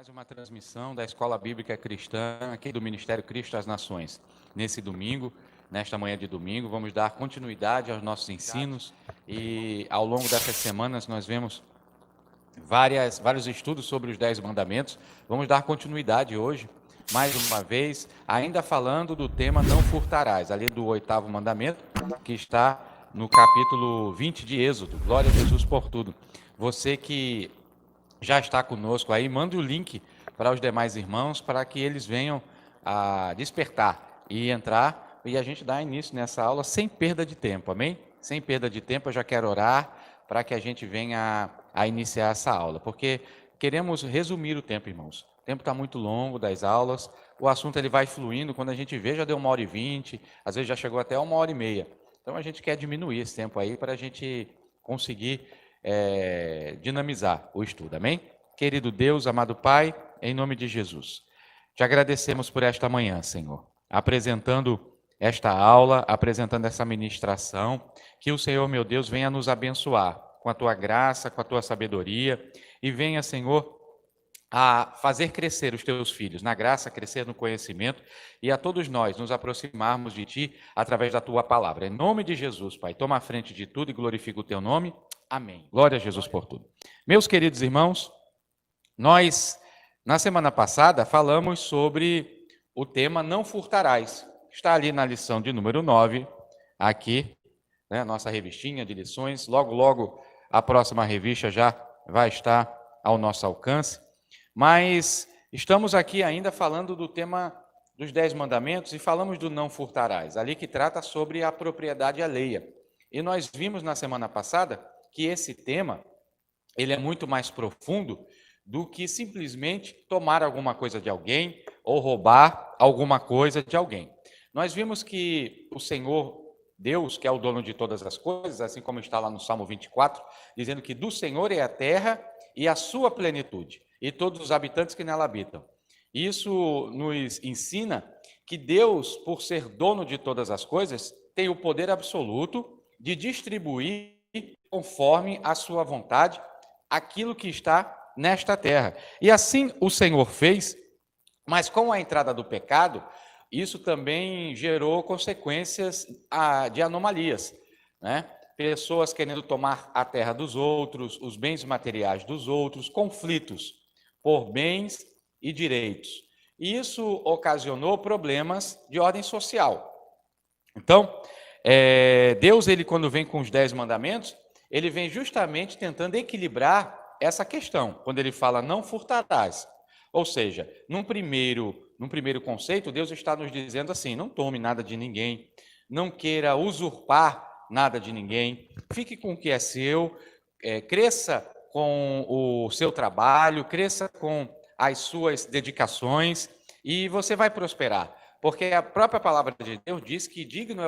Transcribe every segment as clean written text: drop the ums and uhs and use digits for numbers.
mais uma transmissão da Escola Bíblica Cristã, aqui do Ministério Cristo às Nações. Nesse domingo, nesta manhã de domingo, vamos dar continuidade aos nossos ensinos e ao longo dessas semanas nós vemos vários estudos sobre os 10 mandamentos. Vamos dar continuidade hoje, mais uma vez, ainda falando do tema não furtarás, ali do 8º mandamento, que está no capítulo 20 de Êxodo. Glória a Jesus por tudo. Você que já está conosco aí, mande o link para os demais irmãos, para que eles venham a despertar e entrar, e a gente dá início nessa aula sem perda de tempo, amém? Sem perda de tempo, eu já quero orar para que a gente venha a iniciar essa aula, porque queremos resumir o tempo, irmãos. O tempo está muito longo das aulas, o assunto ele vai fluindo, quando a gente vê já deu 1h20, às vezes já chegou até 1h30. Então a gente quer diminuir esse tempo aí para a gente conseguir dinamizar o estudo, amém? Querido Deus, amado Pai, em nome de Jesus, te agradecemos por esta manhã, Senhor, apresentando esta aula, apresentando essa ministração, que o Senhor, meu Deus, venha nos abençoar com a tua graça, com a tua sabedoria, e venha, Senhor, a fazer crescer os teus filhos na graça, crescer no conhecimento, e a todos nós nos aproximarmos de ti através da tua palavra. Em nome de Jesus, Pai, toma a frente de tudo e glorifica o teu nome. Amém. Glória a Jesus por tudo. Meus queridos irmãos, nós, na semana passada, falamos sobre o tema não furtarás. Está ali na lição de número 9, aqui, né, nossa revistinha de lições. Logo, logo, a próxima revista já vai estar ao nosso alcance. Mas estamos aqui ainda falando do tema dos 10 mandamentos e falamos do não furtarás, ali que trata sobre a propriedade alheia. E nós vimos na semana passada que esse tema ele é muito mais profundo do que simplesmente tomar alguma coisa de alguém ou roubar alguma coisa de alguém. Nós vimos que o Senhor Deus, que é o dono de todas as coisas, assim como está lá no Salmo 24, dizendo que do Senhor é a terra e a sua plenitude, e todos os habitantes que nela habitam. Isso nos ensina que Deus, por ser dono de todas as coisas, tem o poder absoluto de distribuir conforme a sua vontade aquilo que está nesta terra. E assim o Senhor fez, mas com a entrada do pecado, isso também gerou consequências de anomalias, né? Pessoas querendo tomar a terra dos outros, os bens materiais dos outros, conflitos por bens e direitos. E isso ocasionou problemas de ordem social. Então, Deus, ele quando vem com os 10 mandamentos, ele vem justamente tentando equilibrar essa questão, quando ele fala não furtarás. Ou seja, num primeiro conceito, Deus está nos dizendo assim, não tome nada de ninguém, não queira usurpar nada de ninguém, fique com o que é seu, cresça com o seu trabalho, cresça com as suas dedicações e você vai prosperar. Porque a própria palavra de Deus diz que digno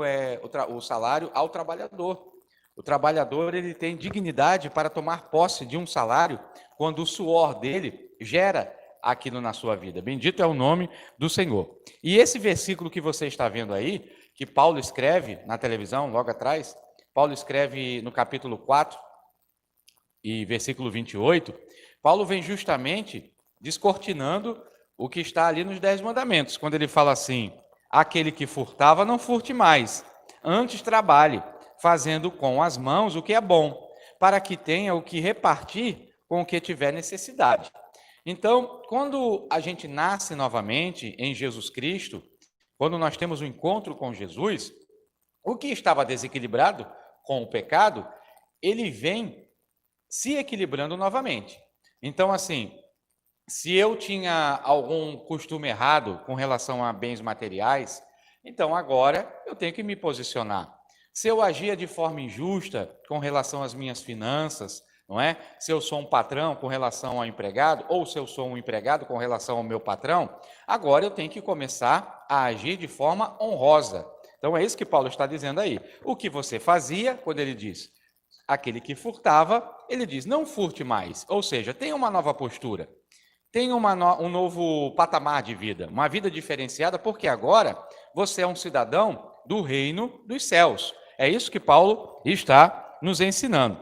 é o salário ao trabalhador. O trabalhador ele tem dignidade para tomar posse de um salário quando o suor dele gera aquilo na sua vida. Bendito é o nome do Senhor. E esse versículo que você está vendo aí, que Paulo escreve na televisão, logo atrás, Paulo escreve no capítulo 4 e versículo 28, Paulo vem justamente descortinando o que está ali nos 10 mandamentos, quando ele fala assim, aquele que furtava não furte mais, antes trabalhe, fazendo com as mãos o que é bom, para que tenha o que repartir com o que tiver necessidade. Então, quando a gente nasce novamente em Jesus Cristo, quando nós temos um encontro com Jesus, o que estava desequilibrado com o pecado, ele vem se equilibrando novamente. Então, assim, se eu tinha algum costume errado com relação a bens materiais, então agora eu tenho que me posicionar. Se eu agia de forma injusta com relação às minhas finanças, não é? Se eu sou um patrão com relação ao empregado, ou se eu sou um empregado com relação ao meu patrão, agora eu tenho que começar a agir de forma honrosa. Então é isso que Paulo está dizendo aí. O que você fazia, quando ele diz, aquele que furtava, ele diz, não furte mais. Ou seja, tenha uma nova postura, tenha um novo patamar de vida, uma vida diferenciada, porque agora você é um cidadão do reino dos céus. É isso que Paulo está nos ensinando.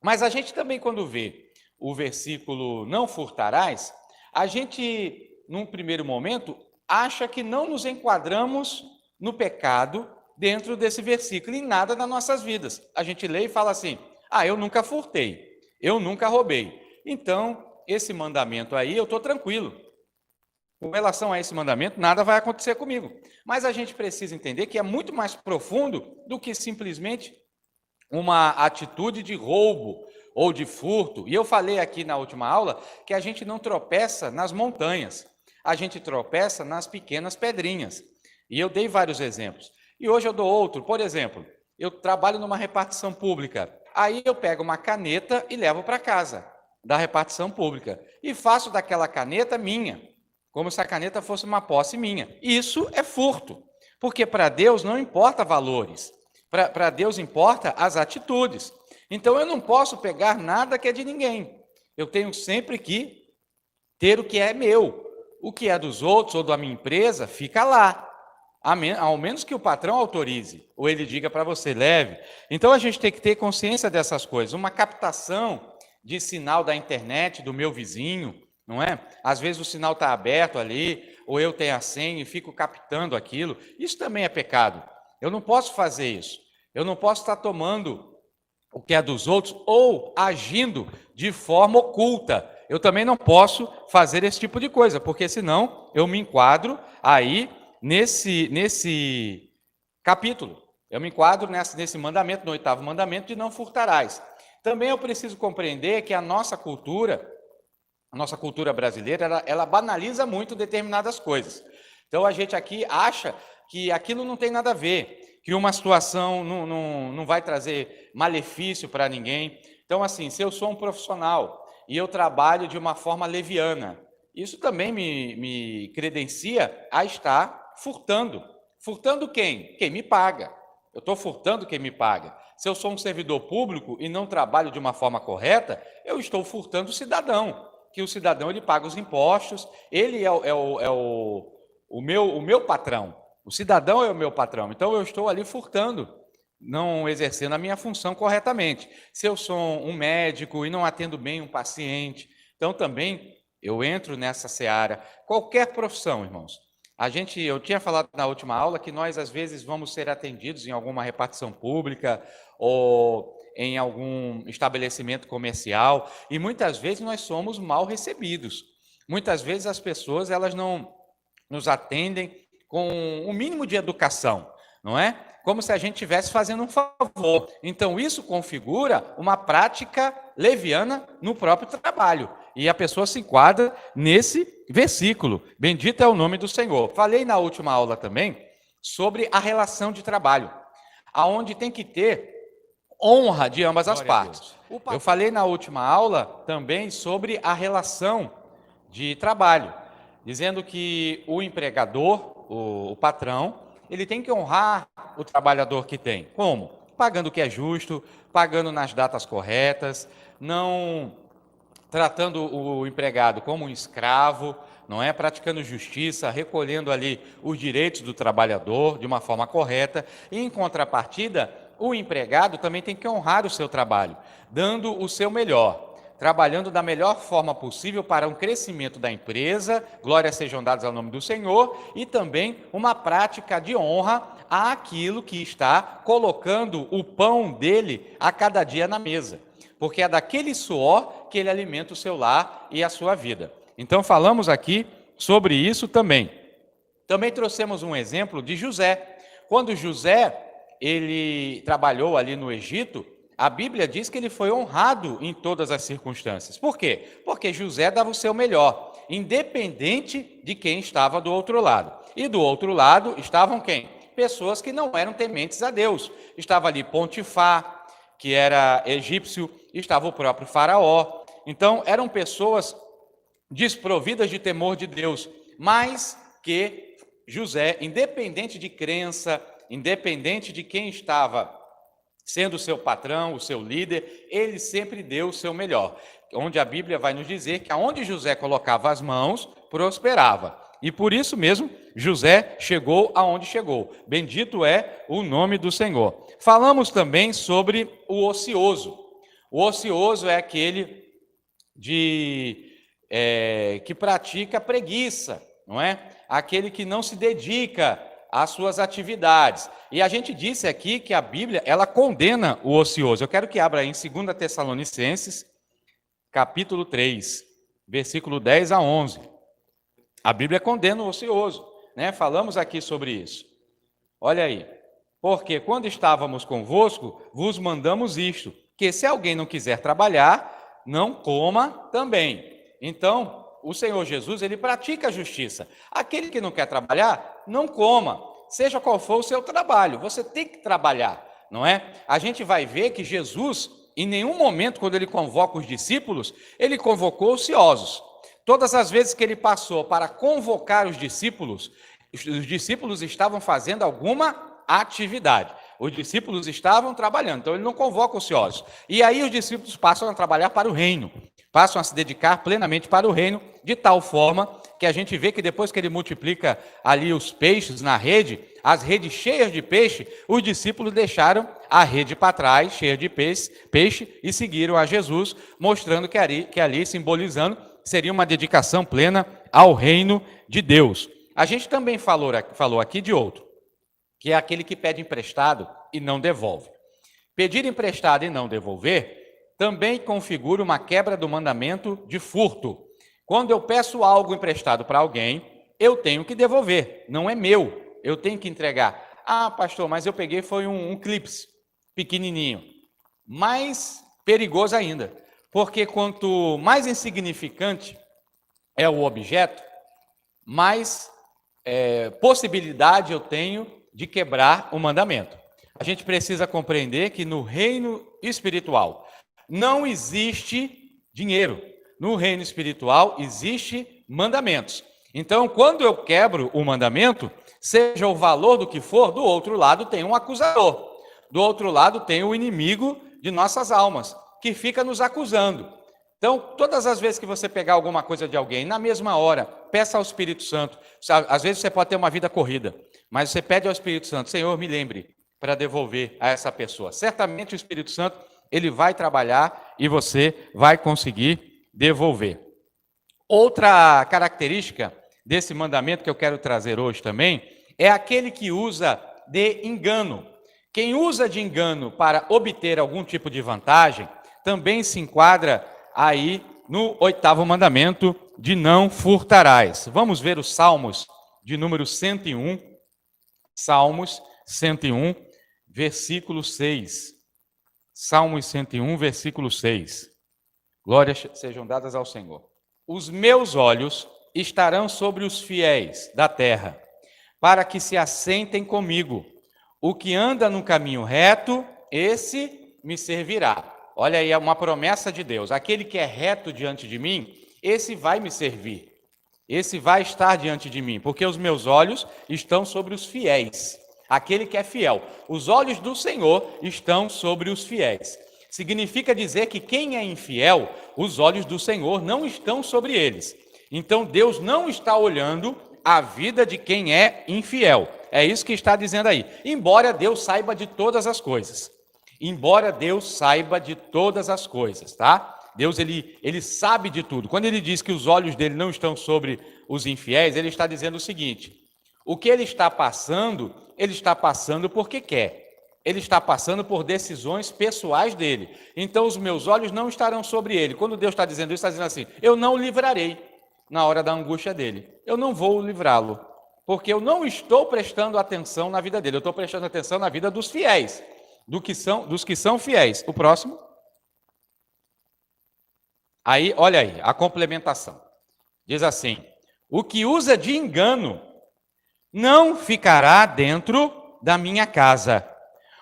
Mas a gente também, quando vê o versículo não furtarás, a gente, num primeiro momento, acha que não nos enquadramos no pecado dentro desse versículo, em nada das nossas vidas. A gente lê e fala assim, eu nunca furtei, eu nunca roubei. Então, esse mandamento aí, eu estou tranquilo. Com relação a esse mandamento, nada vai acontecer comigo. Mas a gente precisa entender que é muito mais profundo do que simplesmente uma atitude de roubo ou de furto. E eu falei aqui na última aula que a gente não tropeça nas montanhas, a gente tropeça nas pequenas pedrinhas. E eu dei vários exemplos. E hoje eu dou outro. Por exemplo, eu trabalho numa repartição pública. Aí eu pego uma caneta e levo para casa da repartição pública. E faço daquela caneta minha, como se a caneta fosse uma posse minha. Isso é furto, porque para Deus não importa valores, para Deus importa as atitudes. Então eu não posso pegar nada que é de ninguém. Eu tenho sempre que ter o que é meu. O que é dos outros ou da minha empresa, fica lá. Ao menos que o patrão autorize, ou ele diga para você, leve. Então a gente tem que ter consciência dessas coisas. Uma captação de sinal da internet do meu vizinho, não é? Às vezes o sinal está aberto ali, ou eu tenho a senha e fico captando aquilo. Isso também é pecado. Eu não posso fazer isso. Eu não posso estar tomando o que é dos outros ou agindo de forma oculta. Eu também não posso fazer esse tipo de coisa, porque senão eu me enquadro aí nesse capítulo. Eu me enquadro nesse mandamento, no 8º mandamento, de não furtarás. Também eu preciso compreender que a nossa cultura brasileira, ela banaliza muito determinadas coisas. Então, a gente aqui acha que aquilo não tem nada a ver, que uma situação não vai trazer malefício para ninguém. Então, assim, se eu sou um profissional e eu trabalho de uma forma leviana, isso também me credencia a estar furtando. Furtando quem? Quem me paga. Eu estou furtando quem me paga. Se eu sou um servidor público e não trabalho de uma forma correta, eu estou furtando o cidadão. Que o cidadão ele paga os impostos, ele é o meu patrão. O cidadão é o meu patrão. Então eu estou ali furtando, não exercendo a minha função corretamente. Se eu sou um médico e não atendo bem um paciente, então também eu entro nessa seara. Qualquer profissão, irmãos. Eu tinha falado na última aula que nós às vezes vamos ser atendidos em alguma repartição pública ou em algum estabelecimento comercial, e muitas vezes nós somos mal recebidos. Muitas vezes as pessoas elas não nos atendem com o mínimo de educação, não é? Como se a gente estivesse fazendo um favor. Então isso configura uma prática leviana no próprio trabalho, e a pessoa se enquadra nesse versículo. Bendito é o nome do Senhor. Falei na última aula também sobre a relação de trabalho, aonde tem que ter honra de ambas as partes. Eu falei na última aula também sobre a relação de trabalho, dizendo que o empregador, o patrão, ele tem que honrar o trabalhador que tem. Como? Pagando o que é justo, pagando nas datas corretas, não tratando o empregado como um escravo, não é? Praticando justiça, recolhendo ali os direitos do trabalhador de uma forma correta. E, em contrapartida, o empregado também tem que honrar o seu trabalho, dando o seu melhor, trabalhando da melhor forma possível para um crescimento da empresa, glórias sejam dadas ao nome do Senhor, e também uma prática de honra àquilo que está colocando o pão dele a cada dia na mesa, porque é daquele suor que ele alimenta o seu lar e a sua vida. Então falamos aqui sobre isso também. Também trouxemos um exemplo de José. Quando José ele trabalhou ali no Egito, a Bíblia diz que ele foi honrado em todas as circunstâncias. Por quê? Porque José dava o seu melhor, independente de quem estava do outro lado. E do outro lado estavam quem? Pessoas que não eram tementes a Deus. Estava ali Potifar, que era egípcio, estava o próprio Faraó. Então, eram pessoas desprovidas de temor de Deus, mas que José, independente de crença, independente de quem estava sendo o seu patrão, o seu líder, ele sempre deu o seu melhor. Onde a Bíblia vai nos dizer que aonde José colocava as mãos, prosperava. E por isso mesmo, José chegou aonde chegou. Bendito é o nome do Senhor. Falamos também sobre o ocioso. O ocioso é aquele que pratica preguiça, não é? Aquele que não se dedica às suas atividades. E a gente disse aqui que a Bíblia, ela condena o ocioso. Eu quero que abra aí em 2 Tessalonicenses, capítulo 3, versículo 10 a 11. A Bíblia condena o ocioso, né? Falamos aqui sobre isso. Olha aí. Porque quando estávamos convosco, vos mandamos isto, que se alguém não quiser trabalhar, não coma também. Então, o Senhor Jesus, ele pratica a justiça. Aquele que não quer trabalhar, não coma. Seja qual for o seu trabalho, você tem que trabalhar, não é? A gente vai ver que Jesus, em nenhum momento, quando ele convoca os discípulos, ele convocou ociosos. Todas as vezes que ele passou para convocar os discípulos estavam fazendo alguma atividade. Os discípulos estavam trabalhando, então ele não convoca ociosos. E aí os discípulos passam a trabalhar para o reino, passam a se dedicar plenamente para o reino, de tal forma que a gente vê que depois que ele multiplica ali os peixes na rede, as redes cheias de peixe, os discípulos deixaram a rede para trás, cheia de peixe, e seguiram a Jesus, mostrando que ali simbolizando, seria uma dedicação plena ao reino de Deus. A gente também falou aqui de outro, que é aquele que pede emprestado e não devolve. Pedir emprestado e não devolver também configura uma quebra do mandamento de furto. Quando eu peço algo emprestado para alguém, eu tenho que devolver, não é meu, eu tenho que entregar. Ah, pastor, mas eu peguei foi um clips pequenininho, mais perigoso ainda, porque quanto mais insignificante é o objeto, mais possibilidade eu tenho de quebrar o mandamento. A gente precisa compreender que no reino espiritual não existe dinheiro. No reino espiritual existe mandamentos. Então, quando eu quebro o mandamento, seja o valor do que for, do outro lado tem um acusador. Do outro lado tem o inimigo de nossas almas, que fica nos acusando. Então, todas as vezes que você pegar alguma coisa de alguém, na mesma hora, peça ao Espírito Santo. Às vezes você pode ter uma vida corrida, mas você pede ao Espírito Santo, Senhor, me lembre para devolver a essa pessoa. Certamente o Espírito Santo, ele vai trabalhar e você vai conseguir devolver. Outra característica desse mandamento que eu quero trazer hoje também, é aquele que usa de engano. Quem usa de engano para obter algum tipo de vantagem, também se enquadra aí no 8º mandamento de não furtarás. Vamos ver os Salmos de número 101, Salmos 101, versículo 6. Salmos 101, versículo 6. Glórias sejam dadas ao Senhor. Os meus olhos estarão sobre os fiéis da terra, para que se assentem comigo. O que anda no caminho reto, esse me servirá. Olha aí, é uma promessa de Deus. Aquele que é reto diante de mim, esse vai me servir. Esse vai estar diante de mim, porque os meus olhos estão sobre os fiéis. Aquele que é fiel. Os olhos do Senhor estão sobre os fiéis. Significa dizer que quem é infiel, os olhos do Senhor não estão sobre eles. Então Deus não está olhando a vida de quem é infiel. É isso que está dizendo aí. Embora Deus saiba de todas as coisas. Embora Deus saiba de todas as coisas, tá? Deus, ele sabe de tudo. Quando ele diz que os olhos dele não estão sobre os infiéis, ele está dizendo o seguinte: o que ele está passando porque quer. Ele está passando por decisões pessoais dele. Então, os meus olhos não estarão sobre ele. Quando Deus está dizendo isso, está dizendo assim: eu não o livrarei na hora da angústia dele. Eu não vou livrá-lo, porque eu não estou prestando atenção na vida dele. Eu estou prestando atenção na vida dos fiéis, dos que são fiéis. O próximo. Aí, olha aí, a complementação. Diz assim: o que usa de engano não ficará dentro da minha casa.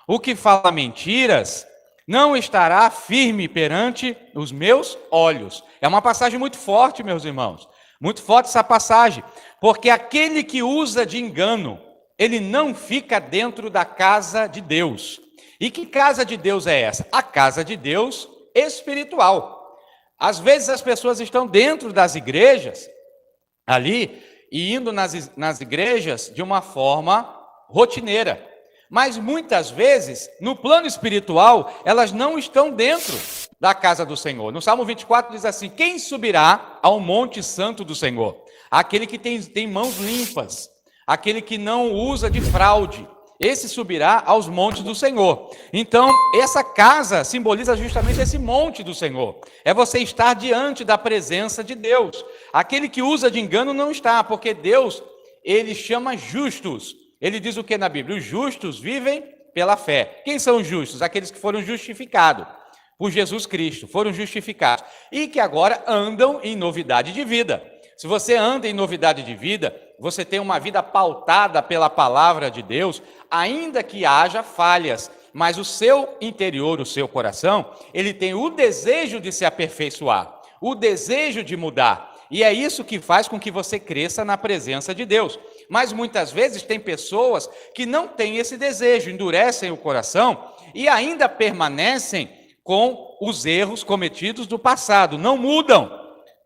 O que fala mentiras não estará firme perante os meus olhos. É uma passagem muito forte, meus irmãos. Muito forte essa passagem. Porque aquele que usa de engano, ele não fica dentro da casa de Deus. E que casa de Deus é essa? A casa de Deus espiritual. Às vezes as pessoas estão dentro das igrejas, ali, e indo nas igrejas de uma forma rotineira. Mas muitas vezes, no plano espiritual, elas não estão dentro da casa do Senhor. No Salmo 24 diz assim: quem subirá ao monte santo do Senhor? Aquele que tem mãos limpas, aquele que não usa de fraude, esse subirá aos montes do Senhor. Então, essa casa simboliza justamente esse monte do Senhor. É você estar diante da presença de Deus. Aquele que usa de engano não está, porque Deus, ele chama justos. Ele diz o que na Bíblia? Os justos vivem pela fé. Quem são os justos? Aqueles que foram justificados por Jesus Cristo, foram justificados, e que agora andam em novidade de vida. Se você anda em novidade de vida, você tem uma vida pautada pela palavra de Deus, ainda que haja falhas, mas o seu interior, o seu coração, ele tem o desejo de se aperfeiçoar, o desejo de mudar. E é isso que faz com que você cresça na presença de Deus. Mas muitas vezes tem pessoas que não têm esse desejo, endurecem o coração e ainda permanecem com os erros cometidos do passado, não mudam,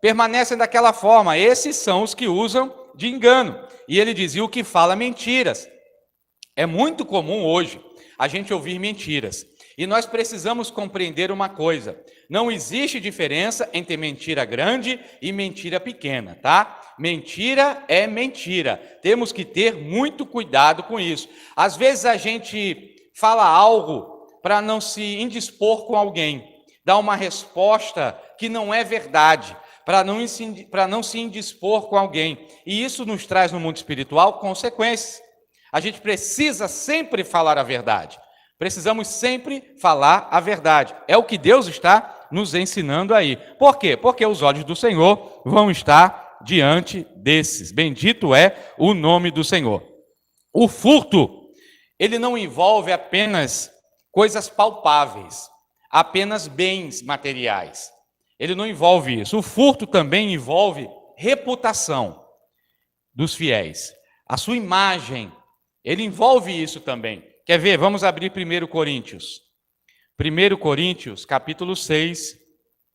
permanecem daquela forma. Esses são os que usam de engano. E ele dizia o que fala mentiras. É muito comum hoje a gente ouvir mentiras. E nós precisamos compreender uma coisa: não existe diferença entre mentira grande e mentira pequena, tá? Mentira é mentira. Temos que ter muito cuidado com isso. Às vezes a gente fala algo para não se indispor com alguém, dá uma resposta que não é verdade, para não se indispor com alguém. E isso nos traz no mundo espiritual consequências. A gente precisa sempre falar a verdade. Precisamos sempre falar a verdade. É o que Deus está nos ensinando aí. Por quê? Porque os olhos do Senhor vão estar diante desses. Bendito é o nome do Senhor. O furto, ele não envolve apenas coisas palpáveis, apenas bens materiais. Ele não envolve isso. O furto também envolve reputação dos fiéis. A sua imagem, ele envolve isso também. Quer ver? Vamos abrir 1 Coríntios. 1 Coríntios, capítulo 6,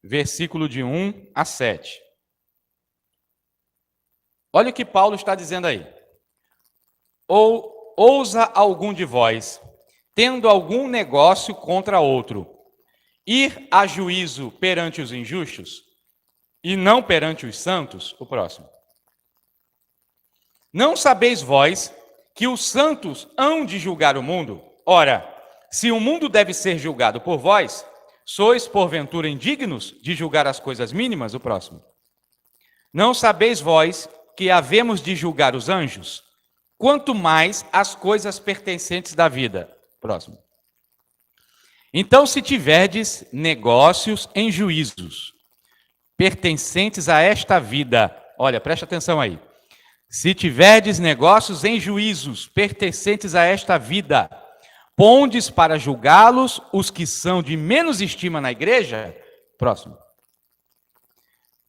versículo de 1 a 7. Olha o que Paulo está dizendo aí. Ou ousa algum de vós, tendo algum negócio contra outro, ir a juízo perante os injustos e não perante os santos? O próximo. Não sabeis vós que os santos hão de julgar o mundo? Ora, se o mundo deve ser julgado por vós, sois porventura indignos de julgar as coisas mínimas? O próximo. Não sabeis vós que havemos de julgar os anjos? Quanto mais as coisas pertencentes da vida. Próximo. Então, se tiverdes negócios em juízos pertencentes a esta vida, olha, presta atenção aí. Se tiverdes negócios em juízos pertencentes a esta vida, pondes para julgá-los os que são de menos estima na igreja? Próximo.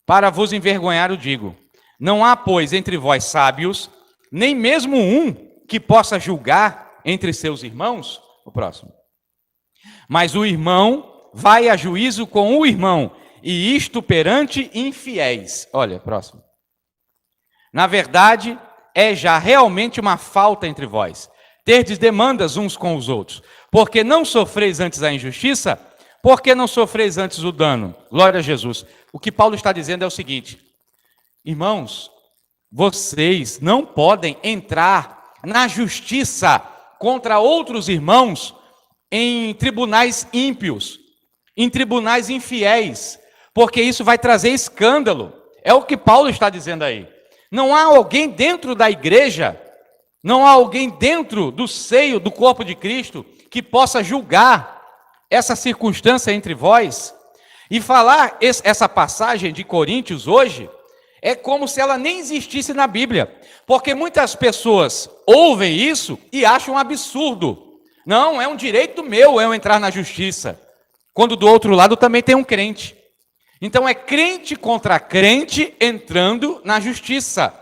Para vos envergonhar o digo, não há, pois, entre vós sábios, nem mesmo um que possa julgar entre seus irmãos? O próximo. Mas o irmão vai a juízo com o irmão, e isto perante infiéis. Olha, próximo. Na verdade, é já realmente uma falta entre vós. Terdes demandas uns com os outros. Porque não sofreis antes a injustiça? Porque não sofreis antes o dano? Glória a Jesus. O que Paulo está dizendo é o seguinte: irmãos, vocês não podem entrar na justiça contra outros irmãos em tribunais ímpios, em tribunais infiéis, porque isso vai trazer escândalo. É o que Paulo está dizendo aí. Não há alguém dentro da igreja, não há alguém dentro do seio do corpo de Cristo que possa julgar essa circunstância entre vós. E falar essa passagem de Coríntios hoje é como se ela nem existisse na Bíblia, porque muitas pessoas ouvem isso e acham um absurdo. Não, é um direito meu eu entrar na justiça, quando do outro lado também tem um crente. Então é crente contra crente entrando na justiça.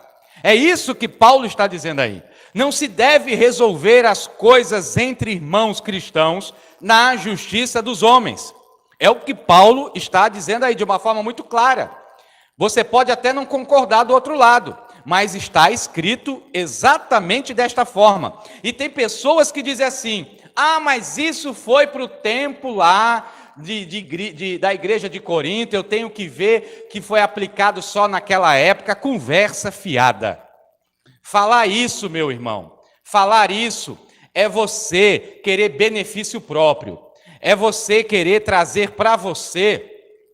É isso que Paulo está dizendo aí. Não se deve resolver as coisas entre irmãos cristãos na justiça dos homens. É o que Paulo está dizendo aí de uma forma muito clara. Você pode até não concordar do outro lado, mas está escrito exatamente desta forma. E tem pessoas que dizem assim: ah, mas isso foi para o tempo lá da igreja de Corinto, eu tenho que ver que foi aplicado só naquela época. Conversa fiada. Falar isso, meu irmão, falar isso é você querer benefício próprio, é você querer trazer para você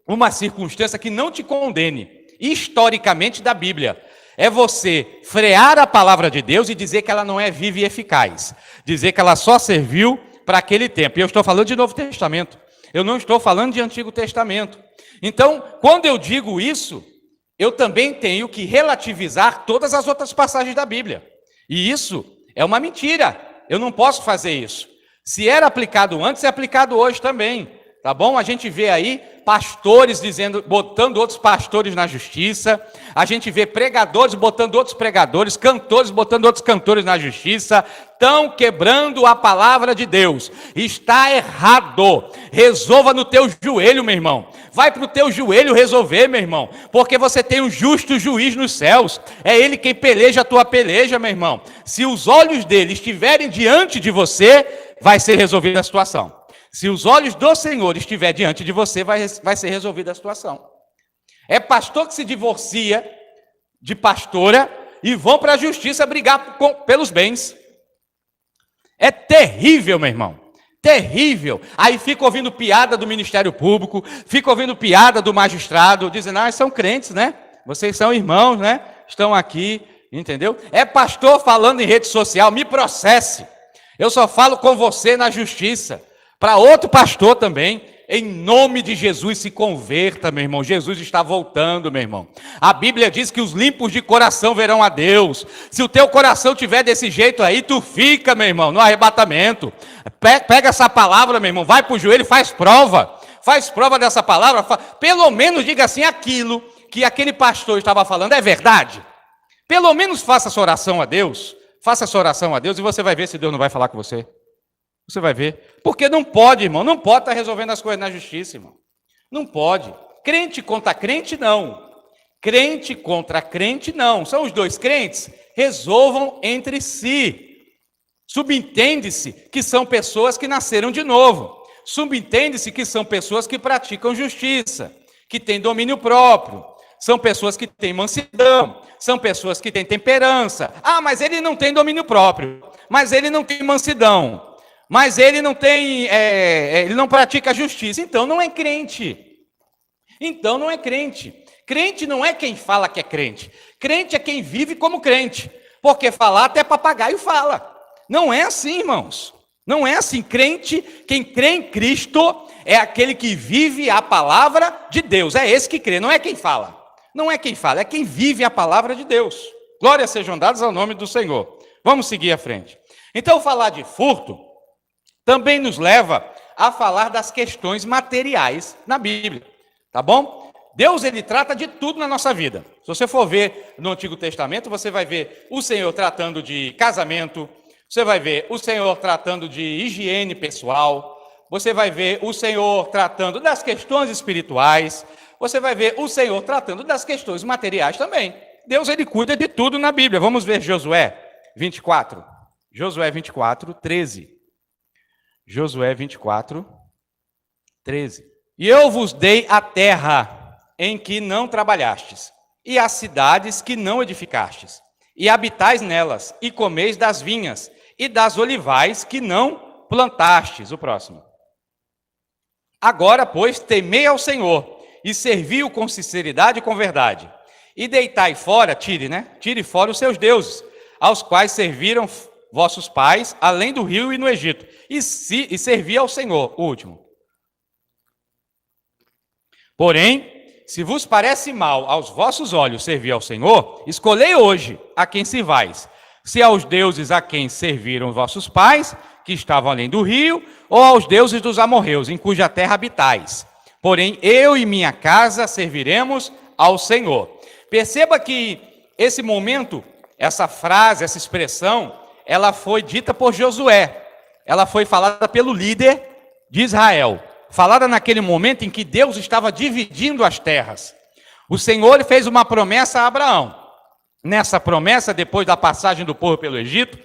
uma circunstância que não te condene, historicamente da Bíblia. É você frear a palavra de Deus e dizer que ela não é viva e eficaz, dizer que ela só serviu para aquele tempo. E eu estou falando de Novo Testamento, eu não estou falando de Antigo Testamento. Então, quando eu digo isso, eu também tenho que relativizar todas as outras passagens da Bíblia. E isso é uma mentira, eu não posso fazer isso. Se era aplicado antes, é aplicado hoje também, tá bom? A gente vê aí pastores dizendo, botando outros pastores na justiça, a gente vê pregadores botando outros pregadores, cantores botando outros cantores na justiça, estão quebrando a palavra de Deus. Está errado. Resolva no teu joelho, meu irmão. Vai para o teu joelho resolver, meu irmão, porque você tem um justo juiz nos céus, é ele quem peleja a tua peleja, meu irmão. Se os olhos dele estiverem diante de você, vai ser resolvida a situação. Se os olhos do Senhor estiver diante de você, vai ser resolvida a situação. É pastor que se divorcia de pastora e vão para a justiça brigar pelos bens. É terrível, meu irmão. Terrível. Aí fica ouvindo piada do Ministério Público, fica ouvindo piada do magistrado, dizendo, ah, são crentes, né? Vocês são irmãos, né? Estão aqui, entendeu? É pastor falando em rede social, me processe. Eu só falo com você na justiça. Para outro pastor também, em nome de Jesus, se converta, meu irmão. Jesus está voltando, meu irmão. A Bíblia diz que os limpos de coração verão a Deus. Se o teu coração tiver desse jeito aí, tu fica, meu irmão, no arrebatamento. Pega essa palavra, meu irmão, vai para o joelho e faz prova dessa palavra. Pelo menos diga assim, aquilo que aquele pastor estava falando é verdade. Pelo menos faça essa oração a Deus. Faça essa oração a Deus e você vai ver se Deus não vai falar com você. Você vai ver. Porque não pode, irmão. Não pode estar resolvendo as coisas na justiça, irmão. Não pode. Crente contra crente, não. Crente contra crente, não. São os dois crentes? Resolvam entre si. Subentende-se que são pessoas que nasceram de novo. Subentende-se que são pessoas que praticam justiça, que têm domínio próprio. São pessoas que têm mansidão. São pessoas que têm temperança. Ah, mas ele não tem domínio próprio. Mas ele não tem mansidão. Mas ele não tem, ele não pratica a justiça, então não é crente. Então não é crente. Crente não é quem fala que é crente. Crente é quem vive como crente. Porque falar até papagaio fala. Não é assim, irmãos. Não é assim. Crente, quem crê em Cristo, é aquele que vive a palavra de Deus. É esse que crê, não é quem fala. Não é quem fala, é quem vive a palavra de Deus. Glórias sejam dadas ao nome do Senhor. Vamos seguir à frente. Então, falar de furto também nos leva a falar das questões materiais na Bíblia, tá bom? Deus, ele trata de tudo na nossa vida. Se você for ver no Antigo Testamento, você vai ver o Senhor tratando de casamento, você vai ver o Senhor tratando de higiene pessoal, você vai ver o Senhor tratando das questões espirituais, você vai ver o Senhor tratando das questões materiais também. Deus, ele cuida de tudo na Bíblia. Vamos ver Josué 24. Josué 24, 13. Josué 24, 13. E eu vos dei a terra em que não trabalhastes, e as cidades que não edificastes, e habitais nelas, e comeis das vinhas, e das olivais que não plantastes. O próximo. Agora, pois, temei ao Senhor, e servi-o com sinceridade e com verdade. E deitai fora, tire fora os seus deuses, aos quais serviram vossos pais, além do rio e no Egito, e servir ao Senhor. O último. Porém, se vos parece mal aos vossos olhos servir ao Senhor, escolhei hoje a quem sirvais, se aos deuses a quem serviram vossos pais, que estavam além do rio, ou aos deuses dos amorreus, em cuja terra habitais. Porém, eu e minha casa serviremos ao Senhor. Perceba que esse momento, essa frase, essa expressão, ela foi dita por Josué, ela foi falada pelo líder de Israel, falada naquele momento em que Deus estava dividindo as terras. O Senhor fez uma promessa a Abraão. nessa promessa, depois da passagem do povo pelo Egito,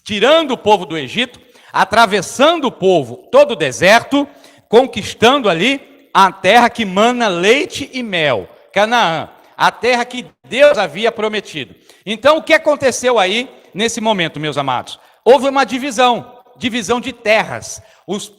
tirando o povo do Egito, atravessando o povo todo o deserto, conquistando ali a terra que mana leite e mel, Canaã, a terra que Deus havia prometido. Então, o que aconteceu aí nesse momento, meus amados? Houve uma divisão de terras.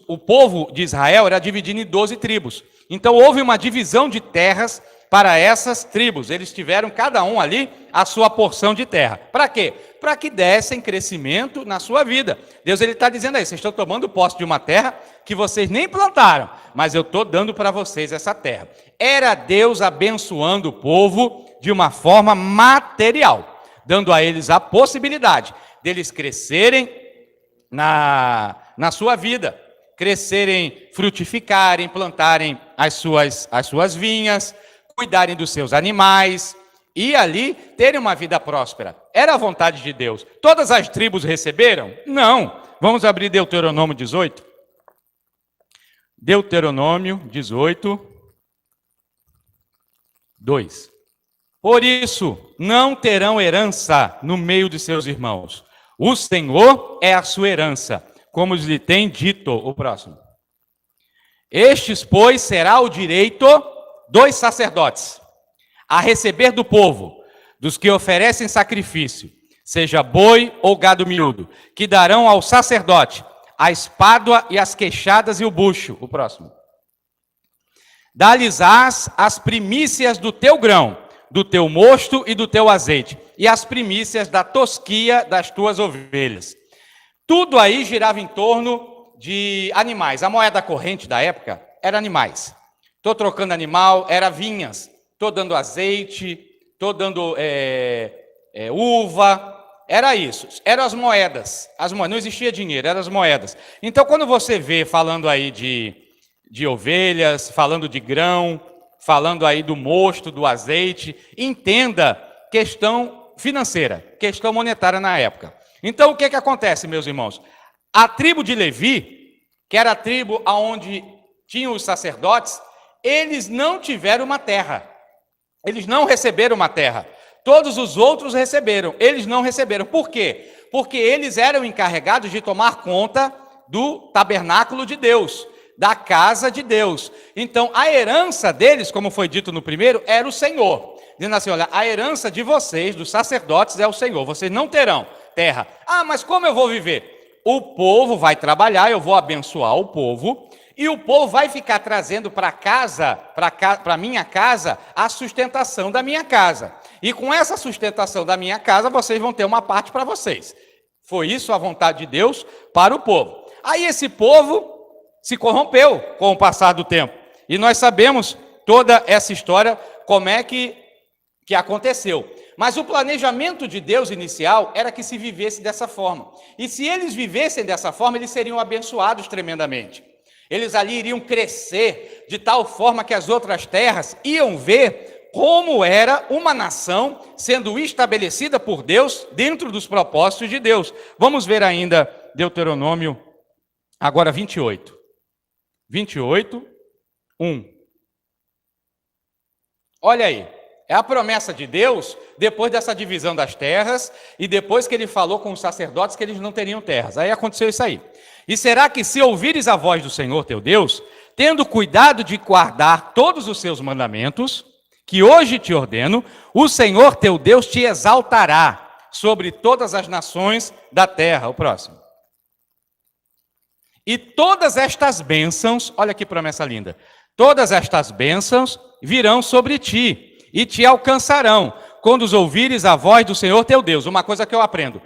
O povo de Israel era dividido em 12 tribos. Então, houve uma divisão de terras para essas tribos. Eles tiveram, cada um ali, a sua porção de terra. Para quê? Para que dessem crescimento na sua vida. Deus está dizendo aí, vocês estão tomando posse de uma terra que vocês nem plantaram, mas eu estou dando para vocês essa terra. Era Deus abençoando o povo de uma forma material, dando a eles a possibilidade deles crescerem na sua vida, crescerem, frutificarem, plantarem as suas vinhas, cuidarem dos seus animais e ali terem uma vida próspera. Era a vontade de Deus. Todas as tribos receberam? Não. Vamos abrir Deuteronômio 18. Deuteronômio 18, 2. Por isso, não terão herança no meio de seus irmãos. O Senhor é a sua herança, como lhe tem dito. O próximo. Estes, pois, será o direito dos sacerdotes a receber do povo, dos que oferecem sacrifício, seja boi ou gado miúdo, que darão ao sacerdote a espádua e as queixadas e o bucho. O próximo. Dá-lhes-ás as primícias do teu grão, do teu mosto e do teu azeite, e as primícias da tosquia das tuas ovelhas. Tudo aí girava em torno de animais. A moeda corrente da época era animais. Estou trocando animal, era vinhas. Estou dando azeite, estou dando uva. Era isso. Eram as moedas. Não existia dinheiro, eram as moedas. Então, quando você vê falando aí de ovelhas, falando de grão, falando aí do mosto, do azeite, entenda questão financeira, questão monetária na época. Então, o que acontece, meus irmãos? A tribo de Levi, que era a tribo onde tinham os sacerdotes, eles não tiveram uma terra. Eles não receberam uma terra. Todos os outros receberam. Eles não receberam. Por quê? Porque eles eram encarregados de tomar conta do tabernáculo de Deus, da casa de Deus. Então, a herança deles, como foi dito no primeiro, era o Senhor. Dizendo assim, olha, a herança de vocês, dos sacerdotes, é o Senhor. Vocês não terão terra. Ah, mas como eu vou viver? O povo vai trabalhar, eu vou abençoar o povo, e o povo vai ficar trazendo para casa, para minha casa, a sustentação da minha casa. E com essa sustentação da minha casa, vocês vão ter uma parte para vocês. Foi isso a vontade de Deus para o povo. Aí esse povo se corrompeu com o passar do tempo. E nós sabemos toda essa história, como é que aconteceu. Mas o planejamento de Deus inicial era que se vivesse dessa forma. E se eles vivessem dessa forma, eles seriam abençoados tremendamente. Eles ali iriam crescer de tal forma que as outras terras iam ver como era uma nação sendo estabelecida por Deus dentro dos propósitos de Deus. Vamos ver ainda Deuteronômio, agora 28. 28, 1. Olha aí. É a promessa de Deus, depois dessa divisão das terras, e depois que ele falou com os sacerdotes que eles não teriam terras. Aí aconteceu isso aí. E será que se ouvires a voz do Senhor teu Deus, tendo cuidado de guardar todos os seus mandamentos, que hoje te ordeno, o Senhor teu Deus te exaltará sobre todas as nações da terra. O próximo. E todas estas bênçãos, olha que promessa linda, todas estas bênçãos virão sobre ti, e te alcançarão, quando os ouvires a voz do Senhor teu Deus. Uma coisa que eu aprendo,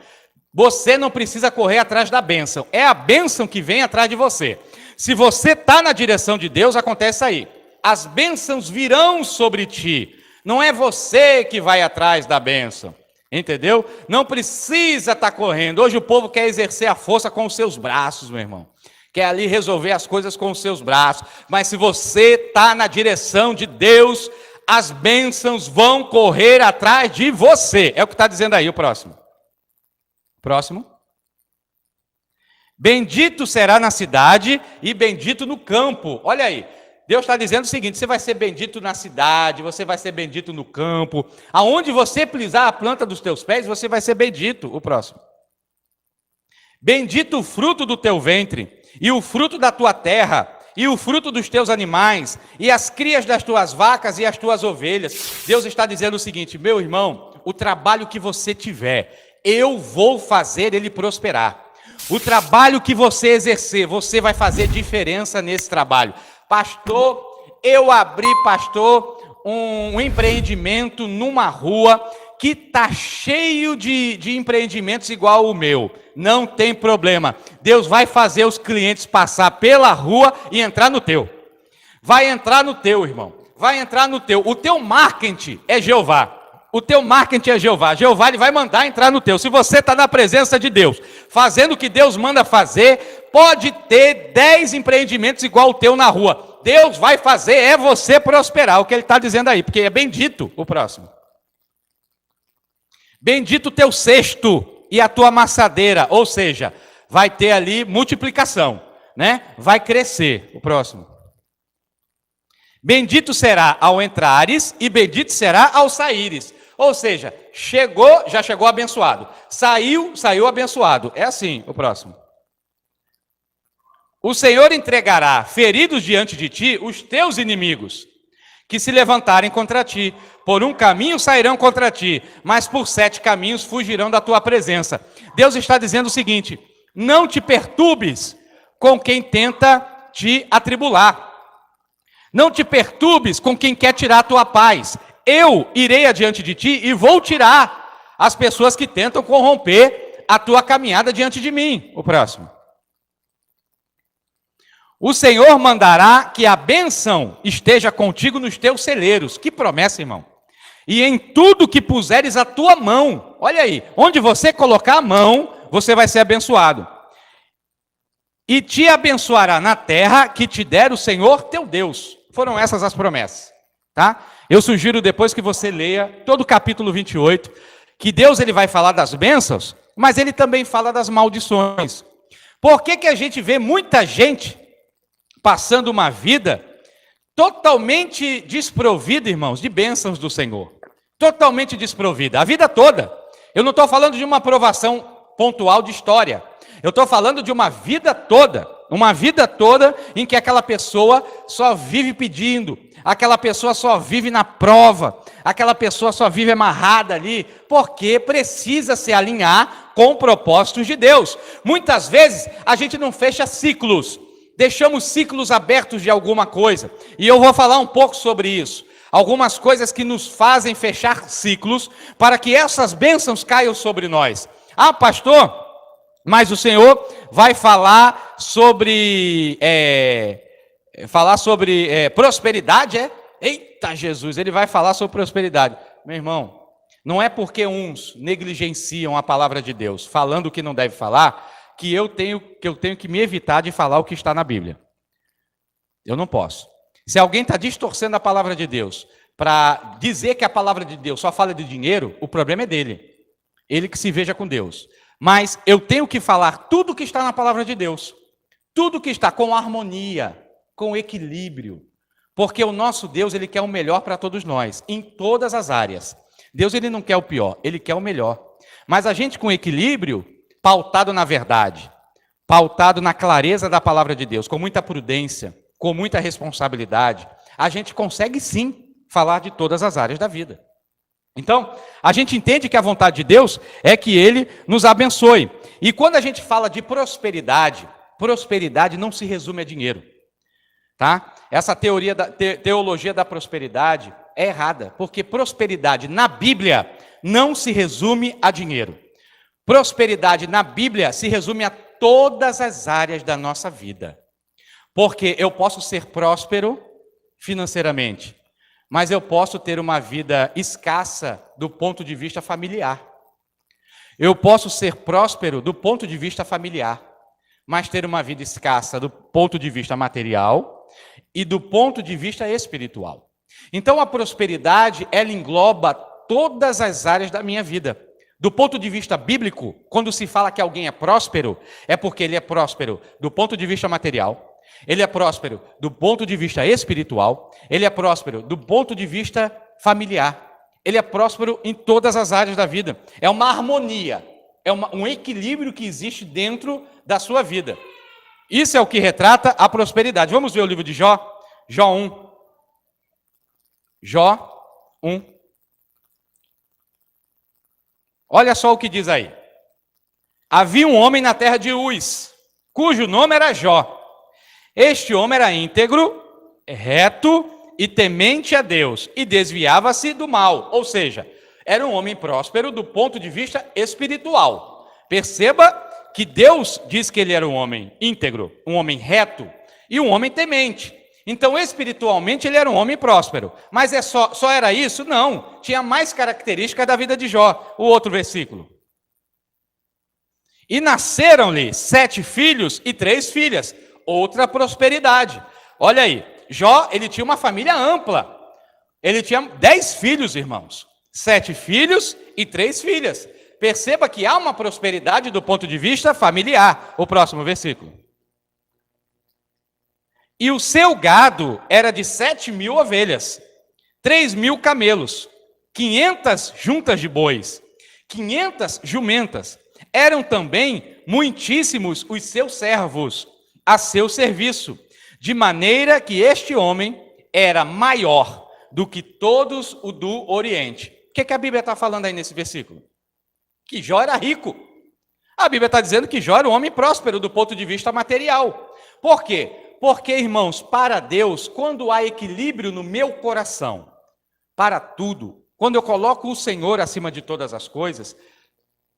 você não precisa correr atrás da bênção, é a bênção que vem atrás de você. Se você está na direção de Deus, acontece aí, as bênçãos virão sobre ti, não é você que vai atrás da bênção, entendeu? Não precisa estar correndo. Hoje o povo quer exercer a força com os seus braços, meu irmão, quer ali resolver as coisas com os seus braços, mas se você está na direção de Deus, as bênçãos vão correr atrás de você. É o que está dizendo aí o próximo. Próximo. Bendito será na cidade e bendito no campo. Olha aí. Deus está dizendo o seguinte: você vai ser bendito na cidade, você vai ser bendito no campo, aonde você pisar a planta dos teus pés, você vai ser bendito. O próximo. Bendito o fruto do teu ventre, e o fruto da tua terra, e o fruto dos teus animais, e as crias das tuas vacas e as tuas ovelhas. Deus está dizendo o seguinte: meu irmão, o trabalho que você tiver, eu vou fazer ele prosperar. O trabalho que você exercer, você vai fazer diferença nesse trabalho. Pastor, eu abri, um empreendimento numa rua que está cheio de empreendimentos igual o meu. Não tem problema. Deus vai fazer os clientes passar pela rua e entrar no teu. Vai entrar no teu, irmão. Vai entrar no teu. O teu marketing é Jeová. O teu marketing é Jeová. Jeová ele vai mandar entrar no teu. Se você está na presença de Deus, fazendo o que Deus manda fazer, pode ter 10 empreendimentos igual o teu na rua. Deus vai fazer é você prosperar. O que ele está dizendo aí, porque é bendito o próximo. Bendito o teu cesto e a tua amassadeira, ou seja, vai ter ali multiplicação, né? Vai crescer. O próximo. Bendito será ao entrares e bendito será ao saíres. Ou seja, já chegou abençoado. Saiu abençoado. É assim. O próximo. O Senhor entregará feridos diante de ti os teus inimigos, que se levantarem contra ti. Por um caminho sairão contra ti, mas por 7 caminhos fugirão da tua presença. Deus está dizendo o seguinte: não te perturbes com quem tenta te atribular. Não te perturbes com quem quer tirar a tua paz. Eu irei adiante de ti e vou tirar as pessoas que tentam corromper a tua caminhada diante de mim. O próximo. O Senhor mandará que a bênção esteja contigo nos teus celeiros. Que promessa, irmão. E em tudo que puseres a tua mão. Olha aí, onde você colocar a mão, você vai ser abençoado. E te abençoará na terra que te der o Senhor teu Deus. Foram essas as promessas, tá? Eu sugiro depois que você leia todo o capítulo 28, que Deus ele vai falar das bênçãos, mas ele também fala das maldições. Por que a gente vê muita gente passando uma vida totalmente desprovida, irmãos, de bênçãos do Senhor? Totalmente desprovida, a vida toda. Eu não estou falando de uma aprovação pontual de história. Eu estou falando de uma vida toda em que aquela pessoa só vive pedindo, aquela pessoa só vive na prova, aquela pessoa só vive amarrada ali, porque precisa se alinhar com propósitos de Deus. Muitas vezes a gente não fecha ciclos, deixamos ciclos abertos de alguma coisa, e eu vou falar um pouco sobre isso. Algumas coisas que nos fazem fechar ciclos, para que essas bênçãos caiam sobre nós. Ah, pastor, mas o Senhor vai falar sobre prosperidade, é? Eita Jesus, ele vai falar sobre prosperidade. Meu irmão, não é porque uns negligenciam a palavra de Deus, falando o que não deve falar, que eu tenho que me evitar de falar o que está na Bíblia. Eu não posso. Se alguém está distorcendo a palavra de Deus para dizer que a palavra de Deus só fala de dinheiro, o problema é dele. Ele que se veja com Deus. Mas eu tenho que falar tudo que está na palavra de Deus. Tudo que está com harmonia, com equilíbrio. Porque o nosso Deus, ele quer o melhor para todos nós, em todas as áreas. Deus, ele não quer o pior, ele quer o melhor. Mas a gente com equilíbrio, pautado na verdade, pautado na clareza da palavra de Deus, com muita prudência, com muita responsabilidade, a gente consegue sim falar de todas as áreas da vida. Então, a gente entende que a vontade de Deus é que Ele nos abençoe. E quando a gente fala de prosperidade, prosperidade não se resume a dinheiro. Tá? Essa teologia da prosperidade é errada, porque prosperidade na Bíblia não se resume a dinheiro. Prosperidade na Bíblia se resume a todas as áreas da nossa vida. Porque eu posso ser próspero financeiramente, mas eu posso ter uma vida escassa do ponto de vista familiar. Eu posso ser próspero do ponto de vista familiar, mas ter uma vida escassa do ponto de vista material e do ponto de vista espiritual. Então a prosperidade, ela engloba todas as áreas da minha vida. Do ponto de vista bíblico, quando se fala que alguém é próspero, é porque ele é próspero do ponto de vista material, Ele é próspero do ponto de vista espiritual, ele é próspero do ponto de vista familiar. Ele é próspero em todas as áreas da vida. É uma harmonia, um equilíbrio que existe dentro da sua vida. Isso é o que retrata a prosperidade. Vamos ver o livro de Jó? Jó 1. Jó 1. Olha só o que diz aí. Havia um homem na terra de Uz, cujo nome era Jó. Este homem era íntegro, reto e temente a Deus, e desviava-se do mal. Ou seja, era um homem próspero do ponto de vista espiritual. Perceba que Deus diz que ele era um homem íntegro, um homem reto e um homem temente. Então, espiritualmente, ele era um homem próspero. Mas só era isso? Não. Tinha mais características da vida de Jó. O outro versículo. E nasceram-lhe 7 filhos e 3 filhas. Outra prosperidade. Olha aí. Jó, ele tinha uma família ampla. Ele tinha 10 filhos, irmãos. 7 filhos e 3 filhas. Perceba que há uma prosperidade do ponto de vista familiar. O próximo versículo. E o seu gado era de 7.000 ovelhas, 3.000 camelos, 500 juntas de bois, 500 jumentas. Eram também muitíssimos os seus servos a seu serviço, de maneira que este homem era maior do que todos o do Oriente. O que a Bíblia está falando aí nesse versículo? Que Jó era rico. A Bíblia está dizendo que Jó era um homem próspero do ponto de vista material. Por quê? Porque, irmãos, para Deus, quando há equilíbrio no meu coração, para tudo, quando eu coloco o Senhor acima de todas as coisas,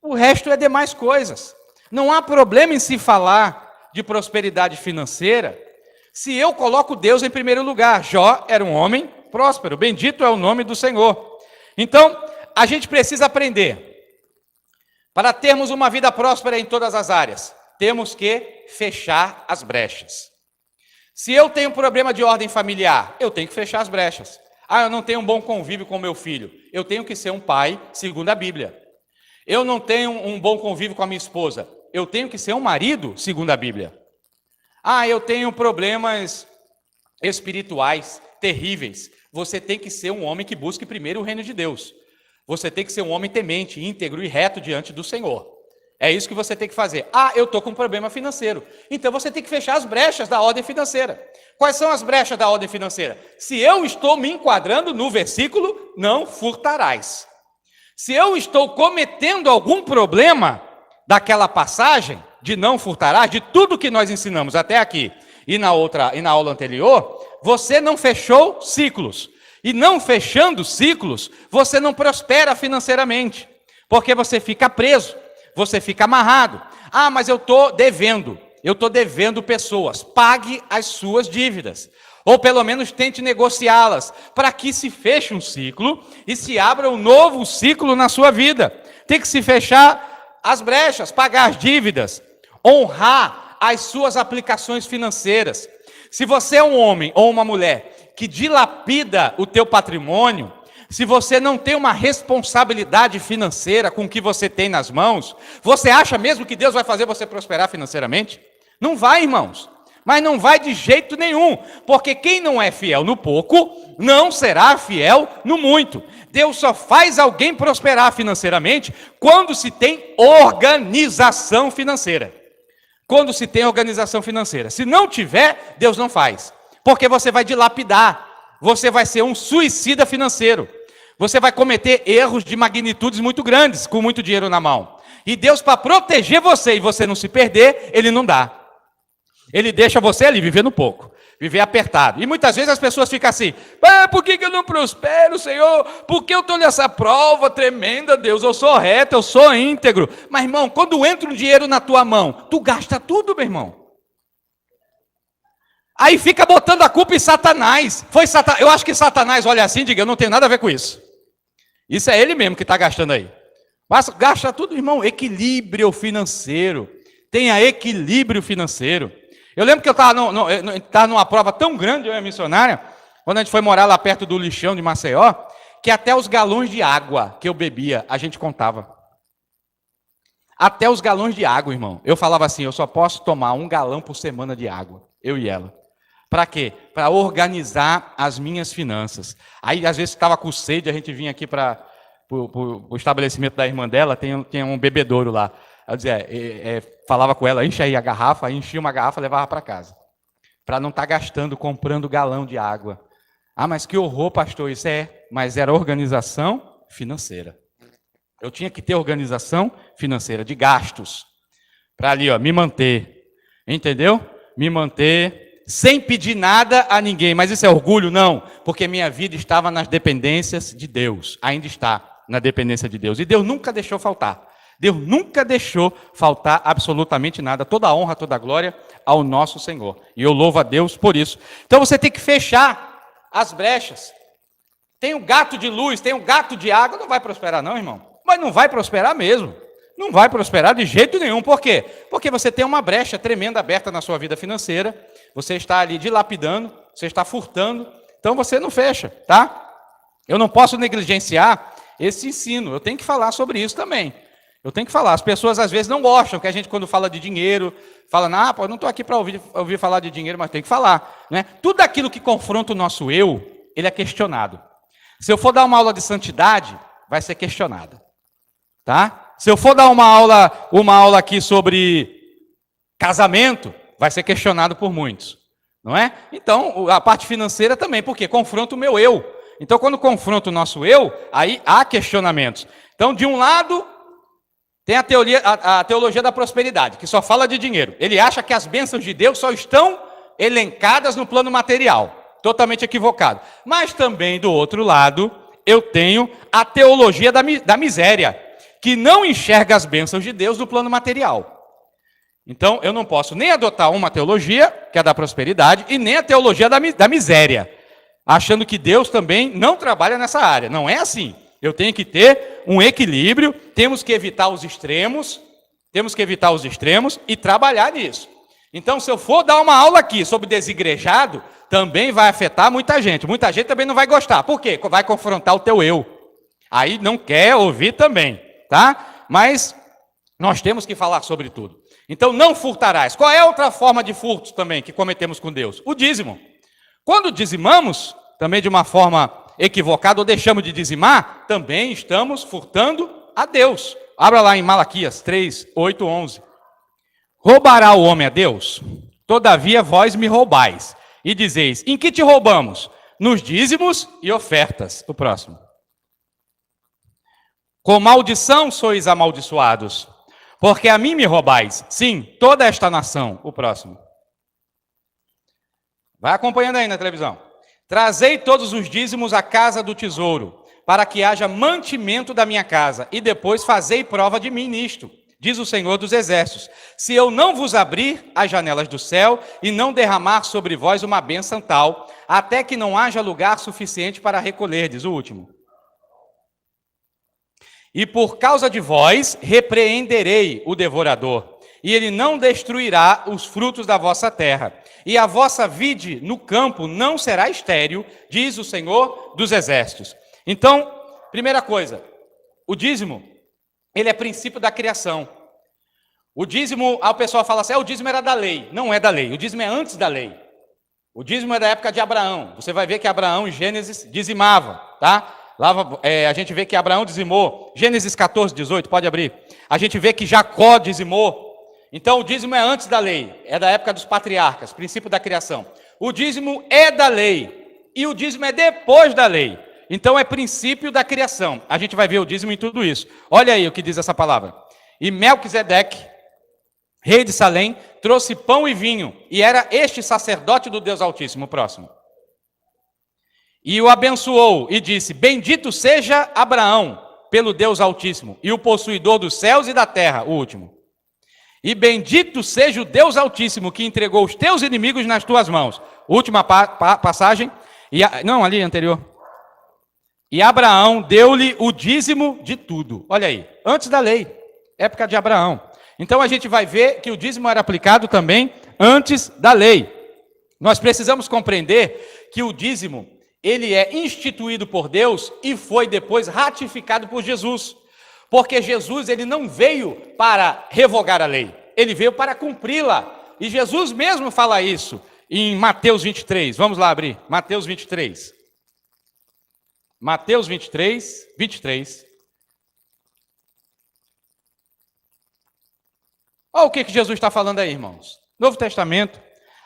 o resto é demais coisas. Não há problema em se falar de prosperidade financeira, se eu coloco Deus em primeiro lugar. Jó era um homem próspero, bendito é o nome do Senhor. Então, a gente precisa aprender. Para termos uma vida próspera em todas as áreas, temos que fechar as brechas. Se eu tenho um problema de ordem familiar, eu tenho que fechar as brechas. Eu não tenho um bom convívio com meu filho. Eu tenho que ser um pai, segundo a Bíblia. Eu não tenho um bom convívio com a minha esposa. Eu tenho que ser um marido, segundo a Bíblia. Eu tenho problemas espirituais terríveis. Você tem que ser um homem que busque primeiro o reino de Deus. Você tem que ser um homem temente, íntegro e reto diante do Senhor. É isso que você tem que fazer. Eu estou com um problema financeiro. Então você tem que fechar as brechas da ordem financeira. Quais são as brechas da ordem financeira? Se eu estou me enquadrando no versículo, não furtarás. Se eu estou cometendo algum problema daquela passagem de não furtarás, de tudo que nós ensinamos até aqui e na aula anterior, você não fechou ciclos. E não fechando ciclos, você não prospera financeiramente, porque você fica preso. Você fica amarrado. Mas eu estou devendo pessoas. Pague as suas dívidas. Ou pelo menos tente negociá-las, para que se feche um ciclo e se abra um novo ciclo na sua vida. Tem que se fechar as brechas, pagar as dívidas, honrar as suas aplicações financeiras. Se você é um homem ou uma mulher que dilapida o teu patrimônio, se você não tem uma responsabilidade financeira com o que você tem nas mãos, você acha mesmo que Deus vai fazer você prosperar financeiramente? Não vai, irmãos. Mas não vai de jeito nenhum. Porque quem não é fiel no pouco, não será fiel no muito. Deus só faz alguém prosperar financeiramente quando se tem organização financeira. Quando se tem organização financeira. Se não tiver, Deus não faz. Porque você vai dilapidar. Você vai ser um suicida financeiro. Você vai cometer erros de magnitudes muito grandes, com muito dinheiro na mão. E Deus, para proteger você e você não se perder, Ele não dá. Ele deixa você ali, vivendo pouco, viver apertado. E muitas vezes as pessoas ficam assim, por que eu não prospero, Senhor? Por que eu estou nessa prova tremenda, Deus? Eu sou reto, eu sou íntegro. Mas, irmão, quando entra um dinheiro na tua mão, tu gasta tudo, meu irmão. Aí fica botando a culpa em Satanás. Eu acho que Satanás olha assim e diga, eu não tenho nada a ver com isso. Isso é ele mesmo que está gastando aí. Mas gasta tudo, irmão. Equilíbrio financeiro. Tenha equilíbrio financeiro. Eu lembro que eu estava numa prova tão grande, eu e a missionária, quando a gente foi morar lá perto do lixão de Maceió, que até os galões de água que eu bebia, a gente contava. Até os galões de água, irmão. Eu falava assim, eu só posso tomar 1 galão por semana de água. eu e ela. Para quê? Para organizar as minhas finanças. Aí, às vezes, estava com sede, a gente vinha aqui para o estabelecimento da irmã dela, tem um bebedouro lá. Ela dizia, falava com ela, enche aí a garrafa, aí enchia uma garrafa e levava para casa. Para não estar gastando, comprando galão de água. Ah, mas que horror, pastor, isso mas era organização financeira. Eu tinha que ter organização financeira, de gastos, para ali, me manter. Entendeu? Me manter sem pedir nada a ninguém. Mas isso é orgulho? Não, porque minha vida estava nas dependências de Deus. Ainda está na dependência de Deus. E Deus nunca deixou faltar. Deus nunca deixou faltar absolutamente nada. Toda a honra, toda a glória ao nosso Senhor. E eu louvo a Deus por isso. Então você tem que fechar as brechas. Tem um gato de luz, tem um gato de água. Não vai prosperar não, irmão. Mas não vai prosperar mesmo. Não vai prosperar de jeito nenhum. Por quê? Porque você tem uma brecha tremenda aberta na sua vida financeira. Você está ali dilapidando, você está furtando. Então você não fecha, tá? Eu não posso negligenciar esse ensino. Eu tenho que falar sobre isso também. Eu tenho que falar. As pessoas às vezes não gostam, que a gente quando fala de dinheiro, fala, eu não estou aqui para ouvir falar de dinheiro, mas tem que falar. Né? Tudo aquilo que confronta o nosso eu, ele é questionado. Se eu for dar uma aula de santidade, vai ser questionada. Tá? Se eu for dar uma aula aqui sobre casamento, vai ser questionado por muitos. Não é? Então, a parte financeira também, porque confronta o meu eu. Então, quando confronta o nosso eu, aí há questionamentos. Então, de um lado, tem a teologia da prosperidade, que só fala de dinheiro. Ele acha que as bênçãos de Deus só estão elencadas no plano material. Totalmente equivocado. Mas também, do outro lado, eu tenho a teologia da miséria, que não enxerga as bênçãos de Deus no plano material. Então, eu não posso nem adotar uma teologia, que é da prosperidade, e nem a teologia da miséria, achando que Deus também não trabalha nessa área. Não é assim. Eu tenho que ter um equilíbrio, temos que evitar os extremos e trabalhar nisso. Então, se eu for dar uma aula aqui sobre desigrejado, também vai afetar muita gente. Muita gente também não vai gostar. Por quê? Vai confrontar o teu eu. Aí não quer ouvir também, tá? Mas nós temos que falar sobre tudo. Então, não furtarás. Qual é outra forma de furtos também que cometemos com Deus? O dízimo. Quando dizimamos, também de uma forma equivocado ou deixamos de dizimar, também estamos furtando a Deus. Abra lá em Malaquias 3, 8, 11. Roubará o homem a Deus? Todavia vós me roubais. E dizeis, em que te roubamos? Nos dízimos e ofertas. O próximo. Com maldição sois amaldiçoados, porque a mim me roubais. Sim, toda esta nação. O próximo. Vai acompanhando aí na televisão. Trazei todos os dízimos à casa do tesouro, para que haja mantimento da minha casa, e depois fazei prova de mim nisto, diz o Senhor dos Exércitos, se eu não vos abrir as janelas do céu e não derramar sobre vós uma bênção tal, até que não haja lugar suficiente para recolher, diz o último. E por causa de vós repreenderei o devorador, e ele não destruirá os frutos da vossa terra. E a vossa vide no campo não será estéril, diz o Senhor dos Exércitos. Então, primeira coisa, o dízimo, ele é princípio da criação. O dízimo, a pessoa fala assim, o dízimo era da lei. Não é da lei, o dízimo é antes da lei. O dízimo é da época de Abraão. Você vai ver que Abraão, em Gênesis, dizimava, tá? Lá, a gente vê que Abraão dizimou. Gênesis 14, 18, pode abrir. A gente vê que Jacó dizimou. Então, o dízimo é antes da lei, é da época dos patriarcas, princípio da criação. O dízimo é da lei, e o dízimo é depois da lei. Então, é princípio da criação. A gente vai ver o dízimo em tudo isso. Olha aí o que diz essa palavra. E Melquisedeque, rei de Salém, trouxe pão e vinho, e era este sacerdote do Deus Altíssimo. Próximo. E o abençoou, e disse, bendito seja Abraão, pelo Deus Altíssimo, e o possuidor dos céus e da terra. O último. E bendito seja o Deus Altíssimo, que entregou os teus inimigos nas tuas mãos. Última passagem. Não, ali anterior. E Abraão deu-lhe o dízimo de tudo. Olha aí, antes da lei, época de Abraão. Então a gente vai ver que o dízimo era aplicado também antes da lei. Nós precisamos compreender que o dízimo, ele é instituído por Deus e foi depois ratificado por Jesus. Porque Jesus, ele não veio para revogar a lei, ele veio para cumpri-la. E Jesus mesmo fala isso. em Mateus 23. Vamos lá abrir. Mateus 23. Mateus 23, 23. Olha o que Jesus está falando aí, irmãos. Novo Testamento.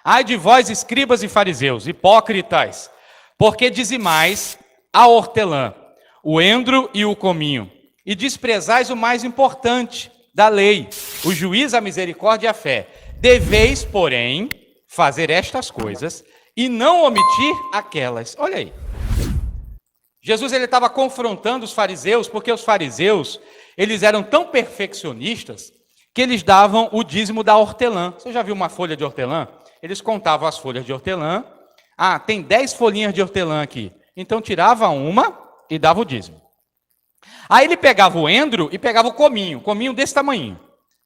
Ai de vós, escribas e fariseus, hipócritas, porque dizimais a hortelã, o endro e o cominho, e desprezais o mais importante da lei, o juízo, a misericórdia e a fé. Deveis, porém, fazer estas coisas e não omitir aquelas. Olha aí. Jesus ele estava confrontando os fariseus, porque os fariseus, eles eram tão perfeccionistas que eles davam o dízimo da hortelã. Você já viu uma folha de hortelã? Eles contavam as folhas de hortelã. Ah, tem 10 folhinhas de hortelã aqui. Então tirava uma e dava o dízimo. Aí ele pegava o endro e pegava o cominho desse tamanho.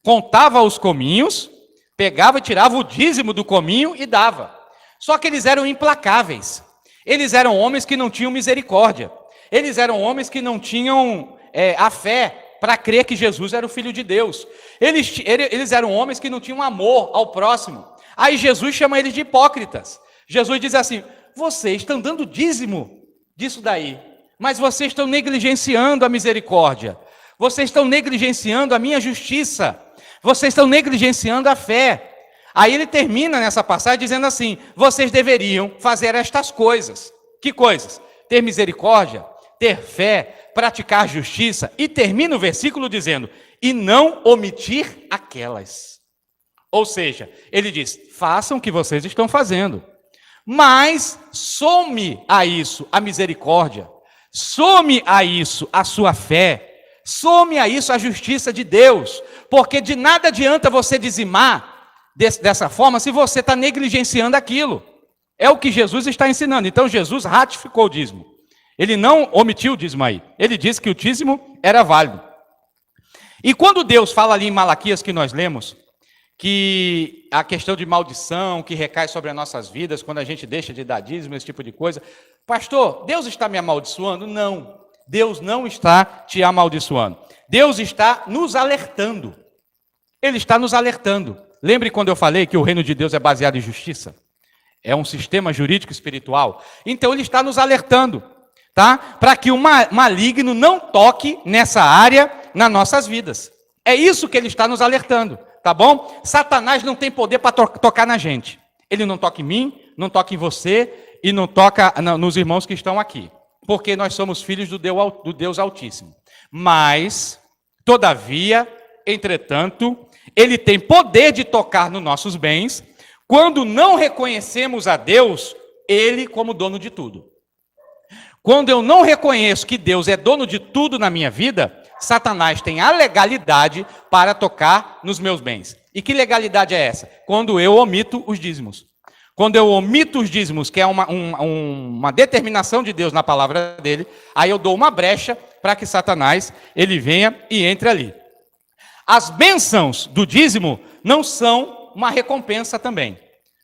Contava os cominhos, pegava e tirava o dízimo do cominho e dava. Só que eles eram implacáveis. Eles eram homens que não tinham misericórdia. Eles eram homens que não tinham a fé para crer que Jesus era o Filho de Deus. Eles eram homens que não tinham amor ao próximo. Aí Jesus chama eles de hipócritas. Jesus diz assim, vocês estão dando dízimo disso daí, mas vocês estão negligenciando a misericórdia. Vocês estão negligenciando a minha justiça. Vocês estão negligenciando a fé. Aí ele termina nessa passagem dizendo assim, vocês deveriam fazer estas coisas. Que coisas? Ter misericórdia, ter fé, praticar justiça. E termina o versículo dizendo, e não omitir aquelas. Ou seja, ele diz, façam o que vocês estão fazendo. Mas some a isso a misericórdia. Some a isso a sua fé. Some a isso a justiça de Deus. Porque de nada adianta você dizimar dessa forma se você está negligenciando aquilo. É o que Jesus está ensinando. Então Jesus ratificou o dízimo. Ele não omitiu o dízimo aí. Ele disse que o dízimo era válido. E quando Deus fala ali em Malaquias que nós lemos, que a questão de maldição que recai sobre as nossas vidas, quando a gente deixa de dar dízimo, esse tipo de coisa. Pastor, Deus está me amaldiçoando? Não. Deus não está te amaldiçoando. Deus está nos alertando. Ele está nos alertando. Lembre quando eu falei que o reino de Deus é baseado em justiça? É um sistema jurídico espiritual. Então ele está nos alertando, tá? Para que o maligno não toque nessa área nas nossas vidas. É isso que ele está nos alertando, tá bom? Satanás não tem poder para tocar na gente. Ele não toca em mim, não toca em você e não toca nos irmãos que estão aqui. Porque nós somos filhos do Deus Altíssimo. Mas, todavia, entretanto, ele tem poder de tocar nos nossos bens, quando não reconhecemos a Deus, ele como dono de tudo. Quando eu não reconheço que Deus é dono de tudo na minha vida, Satanás tem a legalidade para tocar nos meus bens. E que legalidade é essa? Quando eu omito os dízimos. Quando eu omito os dízimos, que é uma determinação de Deus na palavra dele, aí eu dou uma brecha para que Satanás ele venha e entre ali. As bênçãos do dízimo não são uma recompensa também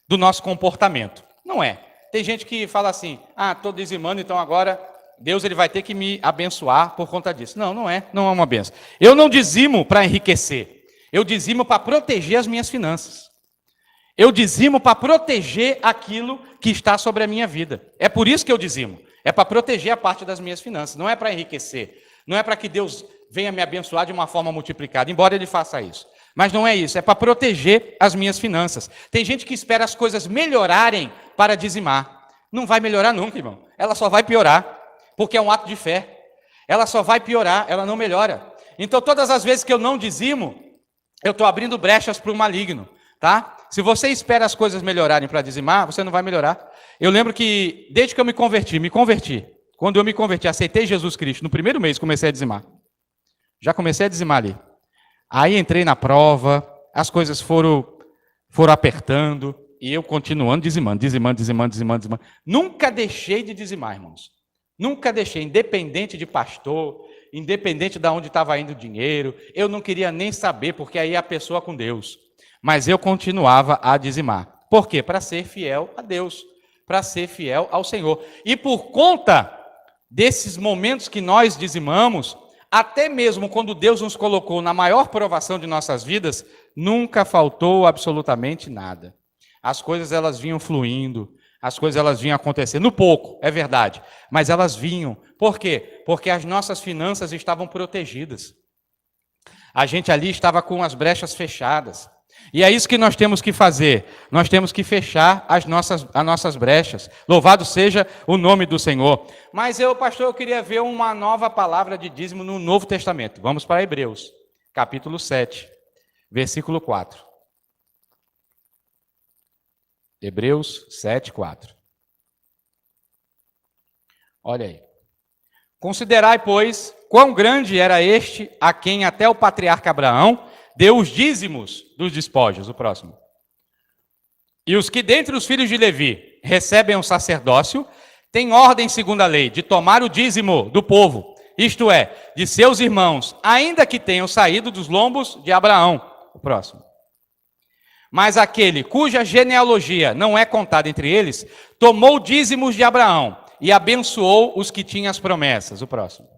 do nosso comportamento. Não é. Tem gente que fala assim, estou dizimando, então agora Deus ele vai ter que me abençoar por conta disso. Não, não é uma bênção. Eu não dizimo para enriquecer. Eu dizimo para proteger as minhas finanças. Eu dizimo para proteger aquilo que está sobre a minha vida. É por isso que eu dizimo. É para proteger a parte das minhas finanças. Não é para enriquecer. Não é para que Deus venha me abençoar de uma forma multiplicada, embora ele faça isso. Mas não é isso, é para proteger as minhas finanças. Tem gente que espera as coisas melhorarem para dizimar. Não vai melhorar nunca, irmão. Ela só vai piorar, porque é um ato de fé. Ela só vai piorar, ela não melhora. Então, todas as vezes que eu não dizimo, eu estou abrindo brechas para o maligno, tá? Se você espera as coisas melhorarem para dizimar, você não vai melhorar. Eu lembro que, desde que eu me converti. Quando eu me converti, aceitei Jesus Cristo, no primeiro mês comecei a dizimar. Já comecei a dizimar ali. Aí entrei na prova, as coisas foram apertando, e eu continuando dizimando. Nunca deixei de dizimar, irmãos. Nunca deixei, independente de pastor, independente de onde estava indo o dinheiro, eu não queria nem saber, porque aí é a pessoa com Deus. Mas eu continuava a dizimar. Por quê? Para ser fiel a Deus, para ser fiel ao Senhor. E por conta desses momentos que nós dizimamos, até mesmo quando Deus nos colocou na maior provação de nossas vidas, nunca faltou absolutamente nada. As coisas elas vinham fluindo, as coisas elas vinham acontecendo, no pouco, é verdade, mas elas vinham. Por quê? Porque as nossas finanças estavam protegidas. A gente ali estava com as brechas fechadas. E é isso que nós temos que fazer. Nós temos que fechar as nossas brechas. Louvado seja o nome do Senhor. Mas pastor, eu queria ver uma nova palavra de dízimo no Novo Testamento. Vamos para Hebreus, capítulo 7, versículo 4. Hebreus 7, 4. Olha aí. Considerai, pois, quão grande era este a quem até o patriarca Abraão deu os dízimos dos despojos. O próximo. E os que dentre os filhos de Levi recebem o sacerdócio, têm ordem segundo a lei de tomar o dízimo do povo, isto é, de seus irmãos, ainda que tenham saído dos lombos de Abraão. O próximo. Mas aquele cuja genealogia não é contada entre eles, tomou dízimos de Abraão e abençoou os que tinham as promessas. O próximo.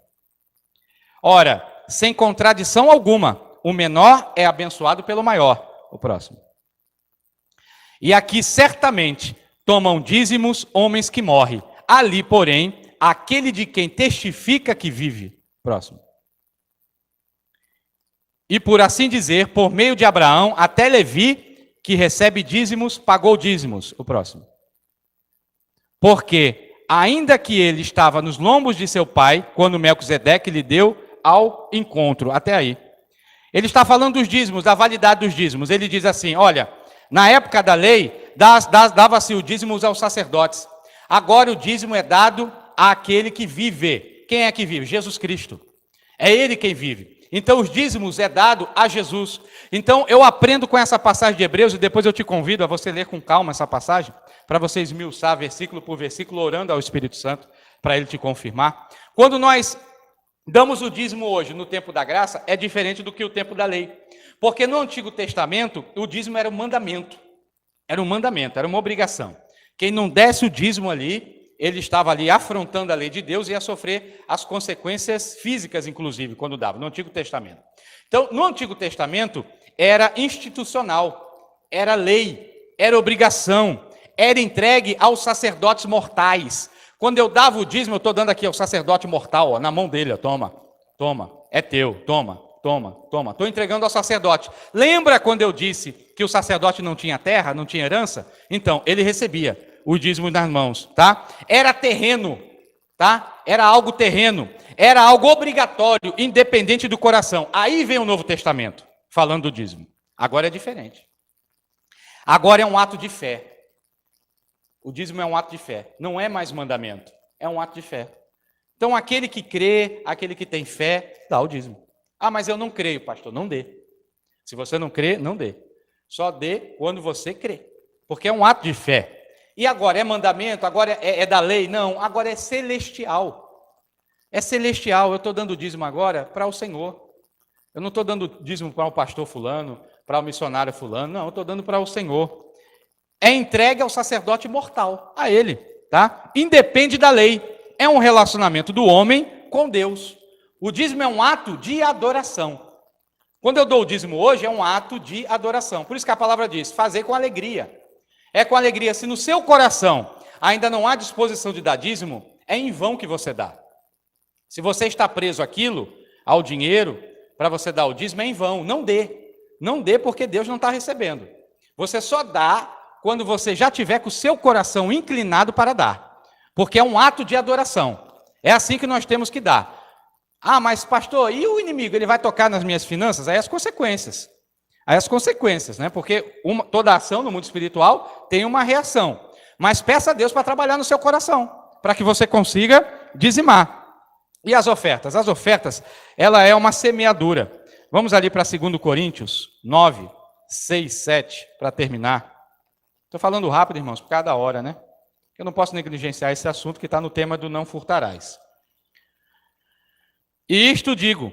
Ora, sem contradição alguma, o menor é abençoado pelo maior. O próximo. E aqui certamente tomam dízimos homens que morrem. Ali, porém, aquele de quem testifica que vive. Próximo. E por assim dizer, por meio de Abraão, até Levi, que recebe dízimos, pagou dízimos. O próximo. Porque, ainda que ele estava nos lombos de seu pai, quando Melquisedeque lhe deu ao encontro. Até aí. Ele está falando dos dízimos, da validade dos dízimos. Ele diz assim, olha, na época da lei, dava-se o dízimo aos sacerdotes. Agora o dízimo é dado àquele que vive. Quem é que vive? Jesus Cristo. É Ele quem vive. Então os dízimos é dado a Jesus. Então eu aprendo com essa passagem de Hebreus e depois eu te convido a você ler com calma essa passagem, para você esmiuçar versículo por versículo, orando ao Espírito Santo, para Ele te confirmar. Quando nós damos o dízimo hoje, no tempo da graça, é diferente do que o tempo da lei. Porque no Antigo Testamento, o dízimo era um mandamento. Era um mandamento, era uma obrigação. Quem não desse o dízimo ali, ele estava ali afrontando a lei de Deus e ia sofrer as consequências físicas, inclusive, quando dava, no Antigo Testamento. Então, no Antigo Testamento, era institucional, era lei, era obrigação, era entregue aos sacerdotes mortais. Quando eu dava o dízimo, eu estou dando aqui ao sacerdote mortal, ó, na mão dele, ó, toma, é teu, toma. Estou entregando ao sacerdote. Lembra quando eu disse que o sacerdote não tinha terra, não tinha herança? Então, ele recebia o dízimo nas mãos, tá? Era terreno, tá? Era algo terreno, era algo obrigatório, independente do coração. Aí vem o Novo Testamento, falando do dízimo. Agora é diferente. Agora é um ato de fé. O dízimo é um ato de fé, não é mais mandamento, é um ato de fé. Então, aquele que crê, aquele que tem fé, dá o dízimo. Ah, mas eu não creio, pastor. Não dê. Se você não crê, não dê. Só dê quando você crê. Porque é um ato de fé. E agora é mandamento? Agora é da lei? Não, agora é celestial. É celestial. Eu estou dando dízimo agora para o Senhor. Eu não estou dando dízimo para o pastor fulano, para o missionário fulano. Não, eu estou dando para o Senhor. É entregue ao sacerdote mortal, a ele, tá? Independe da lei. É um relacionamento do homem com Deus. O dízimo é um ato de adoração. Quando eu dou o dízimo hoje, é um ato de adoração. Por isso que a palavra diz, fazer com alegria. É com alegria. Se no seu coração ainda não há disposição de dar dízimo, é em vão que você dá. Se você está preso àquilo, ao dinheiro, para você dar o dízimo, é em vão. Não dê. Não dê porque Deus não está recebendo. Você só dá quando você já tiver com o seu coração inclinado para dar. Porque é um ato de adoração. É assim que nós temos que dar. Ah, mas pastor, e o inimigo? Ele vai tocar nas minhas finanças? Aí as consequências. Né? Porque toda ação no mundo espiritual tem uma reação. Mas peça a Deus para trabalhar no seu coração, para que você consiga dizimar. E as ofertas? As ofertas, ela é uma semeadura. Vamos ali para 2 Coríntios 9, 6, 7, para terminar. Estou falando rápido, irmãos, por cada hora, né? Eu não posso negligenciar esse assunto que está no tema do não furtarás. E isto digo,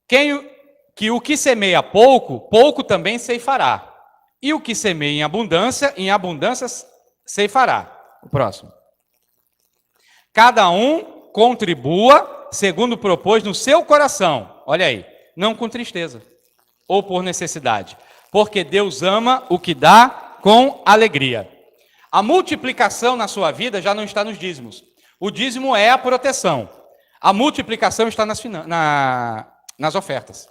que o que semeia pouco, pouco também ceifará. E o que semeia em abundância ceifará. O próximo. Cada um contribua segundo propôs no seu coração. Olha aí, não com tristeza ou por necessidade. Porque Deus ama o que dá com alegria. A multiplicação na sua vida já não está nos dízimos. O dízimo é a proteção. A multiplicação está nas ofertas.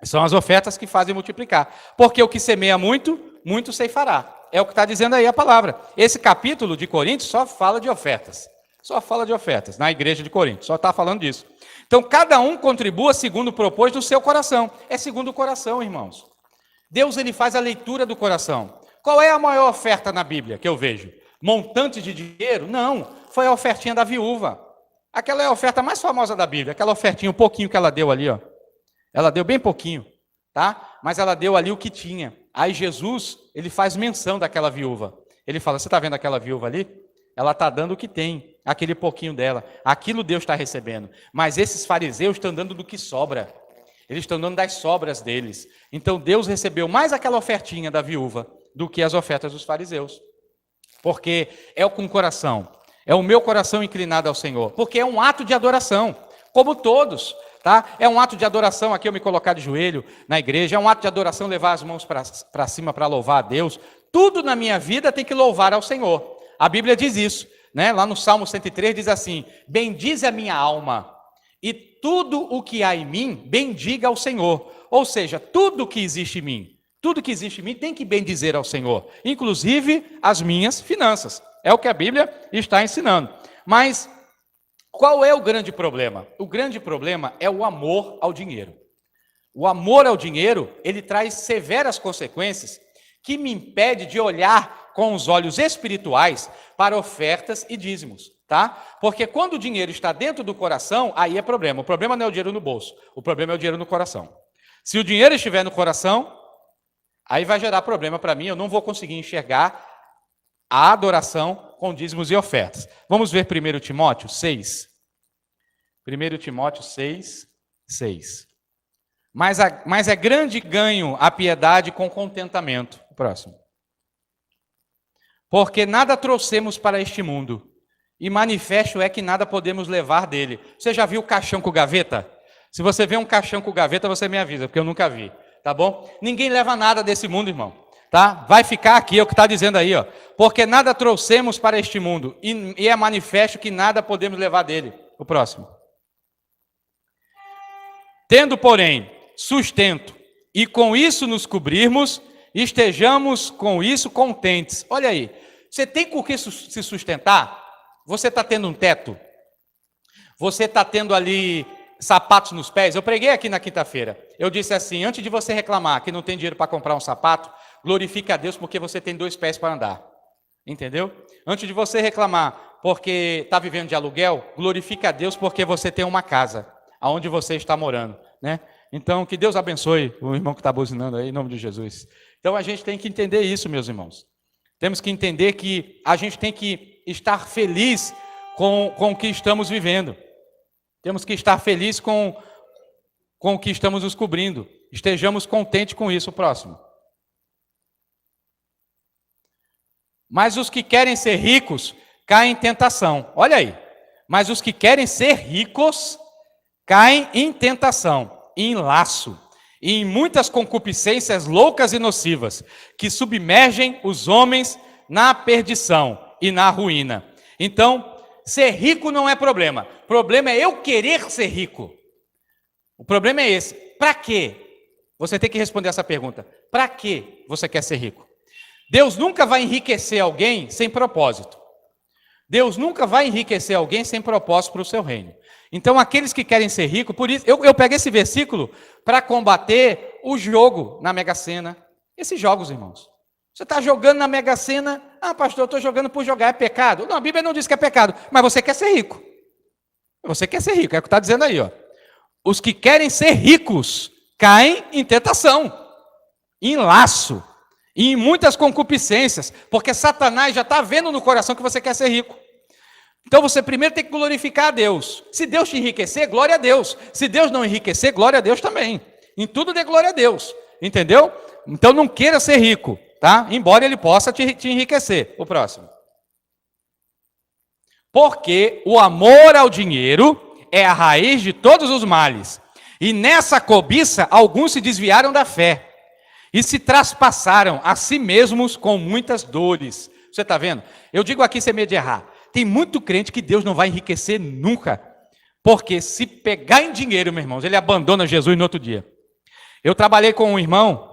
São as ofertas que fazem multiplicar. Porque o que semeia muito, muito ceifará. É o que está dizendo aí a palavra. Esse capítulo de Coríntios só fala de ofertas. Só fala de ofertas na igreja de Coríntios. Só está falando disso. Então, cada um contribua segundo propôs no seu coração. É segundo o coração, irmãos. Deus, ele faz a leitura do coração. Qual é a maior oferta na Bíblia que eu vejo? Montantes de dinheiro? Não. Foi a ofertinha da viúva. Aquela é a oferta mais famosa da Bíblia. Aquela ofertinha, um pouquinho que ela deu ali, ó. Ela deu bem pouquinho, tá? Mas ela deu ali o que tinha. Aí Jesus, ele faz menção daquela viúva. Ele fala, você está vendo aquela viúva ali? Ela está dando o que tem, aquele pouquinho dela. Aquilo Deus está recebendo. Mas esses fariseus estão dando do que sobra. Eles estão dando das sobras deles. Então Deus recebeu mais aquela ofertinha da viúva do que as ofertas dos fariseus. Porque é com o coração. É o meu coração inclinado ao Senhor. Porque é um ato de adoração, como todos. Tá? É um ato de adoração aqui eu me colocar de joelho na igreja, é um ato de adoração levar as mãos para cima para louvar a Deus. Tudo na minha vida tem que louvar ao Senhor. A Bíblia diz isso, né? Lá no Salmo 103 diz assim, bendize a minha alma e tudo o que há em mim, bendiga ao Senhor. Ou seja, tudo que existe em mim, tudo que existe em mim tem que bendizer ao Senhor, inclusive as minhas finanças. É o que a Bíblia está ensinando. Mas qual é o grande problema? O grande problema é o amor ao dinheiro. O amor ao dinheiro, ele traz severas consequências que me impede de olhar com os olhos espirituais para ofertas e dízimos, tá? Porque quando o dinheiro está dentro do coração, aí é problema. O problema não é o dinheiro no bolso, o problema é o dinheiro no coração. Se o dinheiro estiver no coração, aí vai gerar problema para mim, eu não vou conseguir enxergar a adoração com dízimos e ofertas. Vamos ver 1 Timóteo 6. 1 Timóteo 6, 6. Mas é grande ganho a piedade com contentamento. O próximo. Porque nada trouxemos para este mundo, e manifesto é que nada podemos levar dele. Você já viu caixão com gaveta? Se você vê um caixão com gaveta, você me avisa, porque eu nunca vi, tá bom? Ninguém leva nada desse mundo, irmão, tá? Vai ficar aqui, é o que está dizendo aí, ó. Porque nada trouxemos para este mundo, e é manifesto que nada podemos levar dele. O próximo. Tendo, porém, sustento, e com isso nos cobrirmos, estejamos com isso contentes. Olha aí, você tem com o que se sustentar? Você está tendo um teto? Você está tendo ali sapatos nos pés? Eu preguei aqui na quinta-feira. Eu disse assim, antes de você reclamar que não tem dinheiro para comprar um sapato, glorifique a Deus porque você tem 2 pés para andar. Entendeu? Antes de você reclamar porque está vivendo de aluguel, glorifique a Deus porque você tem uma casa, aonde você está morando, né? Então, que Deus abençoe o irmão que está buzinando aí, em nome de Jesus. Então, a gente tem que entender isso, meus irmãos. Temos que entender que a gente tem que estar feliz com o que estamos vivendo. Temos que estar feliz com o que estamos nos cobrindo. Estejamos contentes com isso. O próximo. Mas os que querem ser ricos caem em tentação. Olha aí. Mas os que querem ser ricos caem em tentação, em laço, e em muitas concupiscências loucas e nocivas, que submergem os homens na perdição e na ruína. Então, ser rico não é problema. O problema é eu querer ser rico. O problema é esse. Para quê? Você tem que responder essa pergunta. Para que você quer ser rico? Deus nunca vai enriquecer alguém sem propósito. Deus nunca vai enriquecer alguém sem propósito para o seu reino. Então, aqueles que querem ser ricos, por isso, eu peguei esse versículo para combater o jogo na Mega Sena. Esses jogos, irmãos. Você está jogando na Mega Sena, pastor, eu estou jogando por jogar, é pecado? Não, a Bíblia não diz que é pecado, mas você quer ser rico. Você quer ser rico, é o que está dizendo aí, ó. Os que querem ser ricos caem em tentação, em laço, e em muitas concupiscências, porque Satanás já está vendo no coração que você quer ser rico. Então você primeiro tem que glorificar a Deus. Se Deus te enriquecer, glória a Deus. Se Deus não enriquecer, glória a Deus também. Em tudo dê glória a Deus. Entendeu? Então não queira ser rico, tá? Embora ele possa te enriquecer. O próximo. Porque o amor ao dinheiro é a raiz de todos os males. E nessa cobiça, alguns se desviaram da fé e se traspassaram a si mesmos com muitas dores. Você está vendo? Eu digo aqui sem medo de errar. Tem muito crente que Deus não vai enriquecer nunca, porque se pegar em dinheiro, meus irmãos, ele abandona Jesus no outro dia. Eu trabalhei com um irmão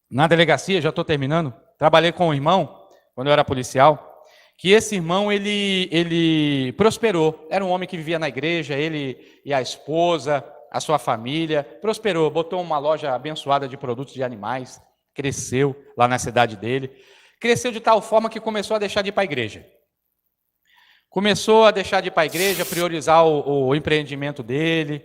na delegacia, já estou terminando. Trabalhei com um irmão, quando eu era policial, que esse irmão, ele prosperou. Era um homem que vivia na igreja, ele e a esposa, a sua família, prosperou, botou uma loja abençoada de produtos de animais, cresceu lá na cidade dele, cresceu de tal forma que começou a deixar de ir para a igreja. Começou a deixar de ir para a igreja, priorizar o empreendimento dele,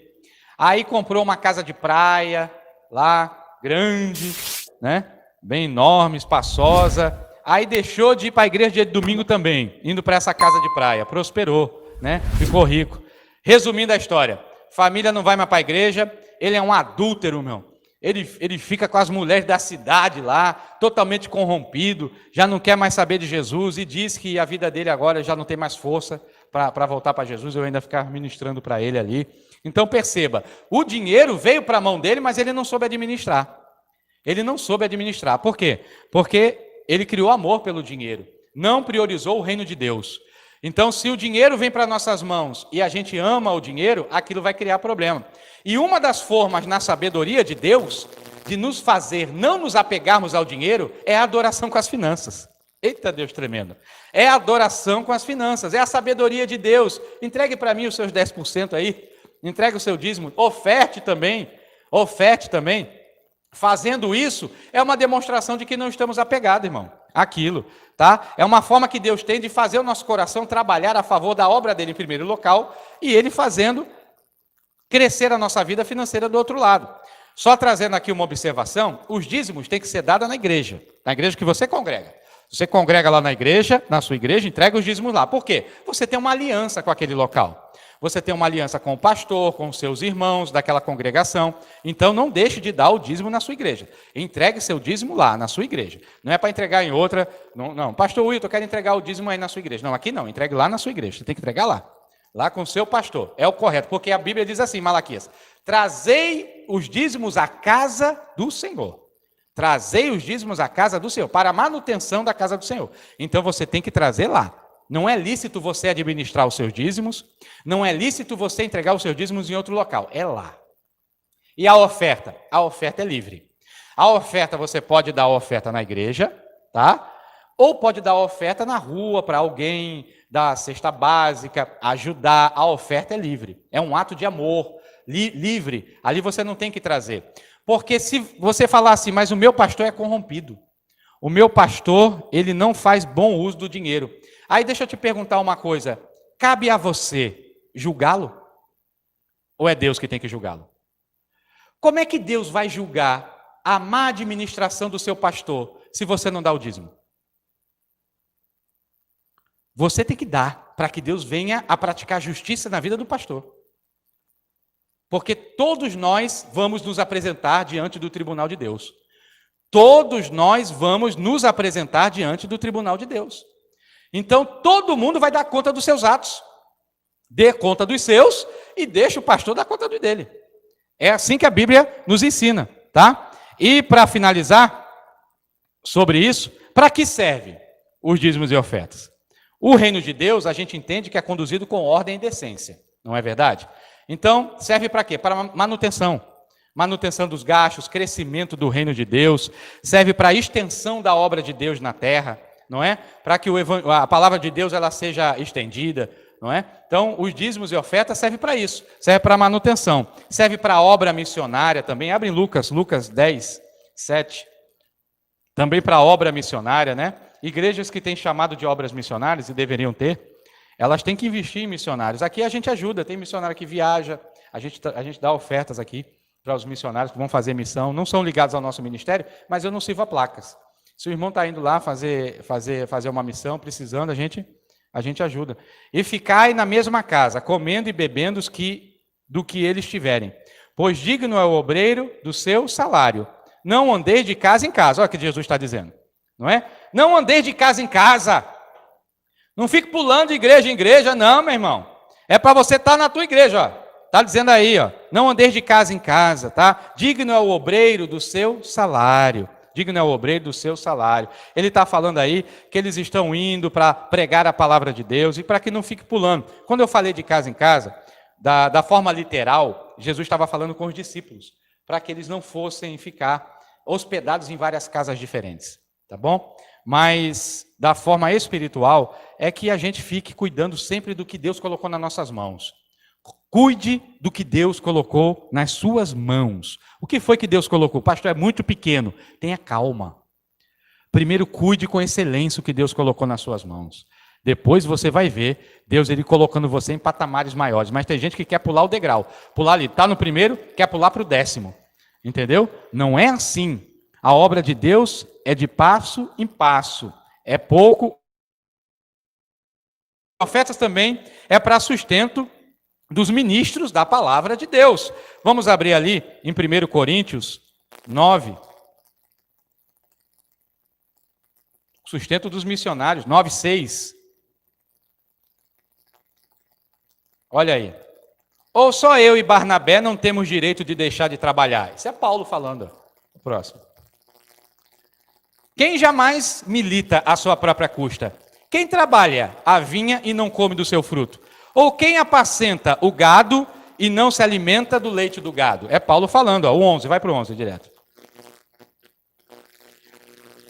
aí comprou uma casa de praia, lá, grande, né? Bem enorme, espaçosa, aí deixou de ir para a igreja dia de domingo também, indo para essa casa de praia, prosperou, né? Ficou rico. Resumindo a história, família não vai mais para a igreja, ele é um adúltero, meu. Ele fica com as mulheres da cidade lá, totalmente corrompido, já não quer mais saber de Jesus e diz que a vida dele agora já não tem mais força para voltar para Jesus, eu ainda ficar ministrando para ele ali. Então perceba, o dinheiro veio para a mão dele, mas ele não soube administrar. Ele não soube administrar. Por quê? Porque ele criou amor pelo dinheiro, não priorizou o reino de Deus. Então, se o dinheiro vem para nossas mãos e a gente ama o dinheiro, aquilo vai criar problema. E uma das formas na sabedoria de Deus, de nos fazer não nos apegarmos ao dinheiro, é a adoração com as finanças. Eita Deus tremendo. É a adoração com as finanças, é a sabedoria de Deus. Entregue para mim os seus 10% aí, entregue o seu dízimo, oferte também. Fazendo isso, é uma demonstração de que não estamos apegados, irmão, àquilo, tá? É uma forma que Deus tem de fazer o nosso coração trabalhar a favor da obra dele em primeiro local, e ele fazendo crescer a nossa vida financeira do outro lado. Só trazendo aqui uma observação, os dízimos têm que ser dados na igreja que você congrega. Você congrega lá na igreja, na sua igreja, entrega os dízimos lá. Por quê? Você tem uma aliança com aquele local. Você tem uma aliança com o pastor, com os seus irmãos daquela congregação. Então, não deixe de dar o dízimo na sua igreja. Entregue seu dízimo lá, na sua igreja. Não é para entregar em outra. Não, pastor Wilton, eu quero entregar o dízimo aí na sua igreja. Não, aqui não, entregue lá na sua igreja. Você tem que entregar lá. Lá com o seu pastor. É o correto, porque a Bíblia diz assim, Malaquias: trazei os dízimos à casa do Senhor. Trazei os dízimos à casa do Senhor, para a manutenção da casa do Senhor. Então, você tem que trazer lá. Não é lícito você administrar os seus dízimos, não é lícito você entregar os seus dízimos em outro local, é lá. E a oferta? A oferta é livre. A oferta, você pode dar a oferta na igreja, tá? Ou pode dar a oferta na rua, para alguém dar a cesta básica, ajudar. A oferta é livre, é um ato de amor, livre. Ali você não tem que trazer. Porque se você falar assim, mas o meu pastor é corrompido, o meu pastor, ele não faz bom uso do dinheiro. Aí deixa eu te perguntar uma coisa, cabe a você julgá-lo? Ou é Deus que tem que julgá-lo? Como é que Deus vai julgar a má administração do seu pastor se você não dá o dízimo? Você tem que dar para que Deus venha a praticar justiça na vida do pastor. Porque todos nós vamos nos apresentar diante do tribunal de Deus. Todos nós vamos nos apresentar diante do tribunal de Deus. Então, todo mundo vai dar conta dos seus atos. Dê conta dos seus e deixa o pastor dar conta do dele. É assim que a Bíblia nos ensina, tá? E para finalizar sobre isso, para que serve os dízimos e ofertas? O reino de Deus, a gente entende que é conduzido com ordem e decência, não é verdade? Então, serve para quê? Para manutenção. Manutenção dos gastos, crescimento do reino de Deus, serve para a extensão da obra de Deus na terra, não é? Para que a palavra de Deus ela seja estendida, não é? Então, os dízimos e ofertas servem para isso, serve para manutenção, serve para a obra missionária também. Abre em Lucas 10, 7, também para a obra missionária, né? Igrejas que têm chamado de obras missionárias, e deveriam ter, elas têm que investir em missionários. Aqui a gente ajuda, tem missionário que viaja, a gente dá ofertas aqui para os missionários que vão fazer missão, não são ligados ao nosso ministério, mas eu não sirvo a placas. Se o irmão está indo lá fazer uma missão, precisando, a gente ajuda. E ficai na mesma casa, comendo e bebendo do que eles tiverem. Pois digno é o obreiro do seu salário. Não andeis de casa em casa. Olha o que Jesus está dizendo. Não é? Não andeis de casa em casa. Não fique pulando de igreja em igreja, não, meu irmão. É para você estar na tua igreja, ó. Está dizendo aí, ó. Não andeis de casa em casa, tá? Digno é o obreiro do seu salário. digno é o obreiro do seu salário. Ele está falando aí que eles estão indo para pregar a palavra de Deus e para que não fique pulando. Quando eu falei de casa em casa, da forma literal, Jesus estava falando com os discípulos, para que eles não fossem ficar hospedados em várias casas diferentes, tá bom? Mas da forma espiritual, é que a gente fique cuidando sempre do que Deus colocou nas nossas mãos. Cuide do que Deus colocou nas suas mãos. O que foi que Deus colocou? O pastor é muito pequeno. Tenha calma. Primeiro, cuide com excelência o que Deus colocou nas suas mãos. Depois você vai ver Deus ele colocando você em patamares maiores. Mas tem gente que quer pular o degrau. Pular ali, está no primeiro, quer pular para o 10º. Entendeu? Não é assim. A obra de Deus é de passo em passo. É pouco. Ofertas também é para sustento dos ministros da palavra de Deus. Vamos abrir ali em 1 Coríntios 9. Sustento dos missionários, 9:6. Olha aí. Ou só eu e Barnabé não temos direito de deixar de trabalhar? Isso é Paulo falando. O próximo. Quem jamais milita à sua própria custa? Quem trabalha a vinha e não come do seu fruto? Ou quem apacenta o gado e não se alimenta do leite do gado? É Paulo falando, ó, o 11, vai para o 11 direto.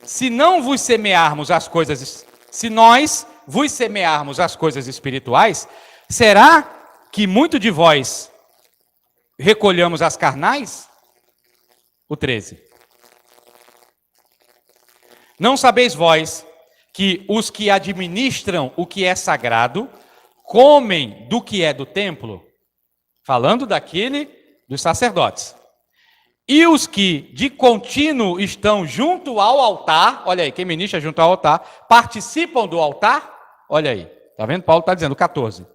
Se não vos semearmos as coisas, se nós vos semearmos as coisas espirituais, será que muito de vós recolhamos as carnais? O 13. Não sabeis vós que os que administram o que é sagrado comem do que é do templo? Falando dos sacerdotes. E os que de contínuo estão junto ao altar, olha aí, quem ministra junto ao altar, participam do altar? Olha aí, está vendo? Paulo está dizendo, 14.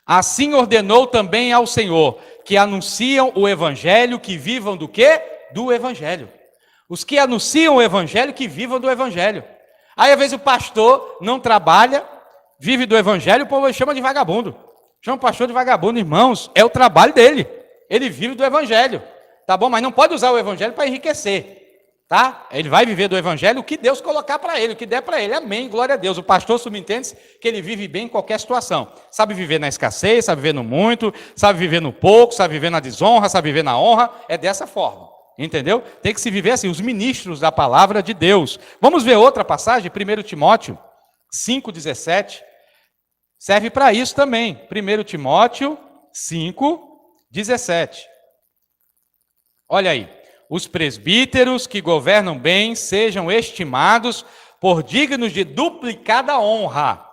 Assim ordenou também ao Senhor, que anunciam o evangelho, que vivam do quê? Do evangelho. Os que anunciam o evangelho, que vivam do evangelho. Aí, às vezes, o pastor não trabalha, vive do evangelho, o povo chama de vagabundo. Chama o pastor de vagabundo, irmãos, é o trabalho dele. Ele vive do evangelho, tá bom? Mas não pode usar o evangelho para enriquecer, tá? Ele vai viver do evangelho o que Deus colocar para ele, o que der para ele. Amém, glória a Deus. O pastor subentende que ele vive bem em qualquer situação. Sabe viver na escassez, sabe viver no muito, sabe viver no pouco, sabe viver na desonra, sabe viver na honra. É dessa forma, entendeu? Tem que se viver assim, os ministros da palavra de Deus. Vamos ver outra passagem, 1 Timóteo 5,17. Serve para isso também. 1 Timóteo 5:17. Olha aí. Os presbíteros que governam bem sejam estimados por dignos de duplicada honra,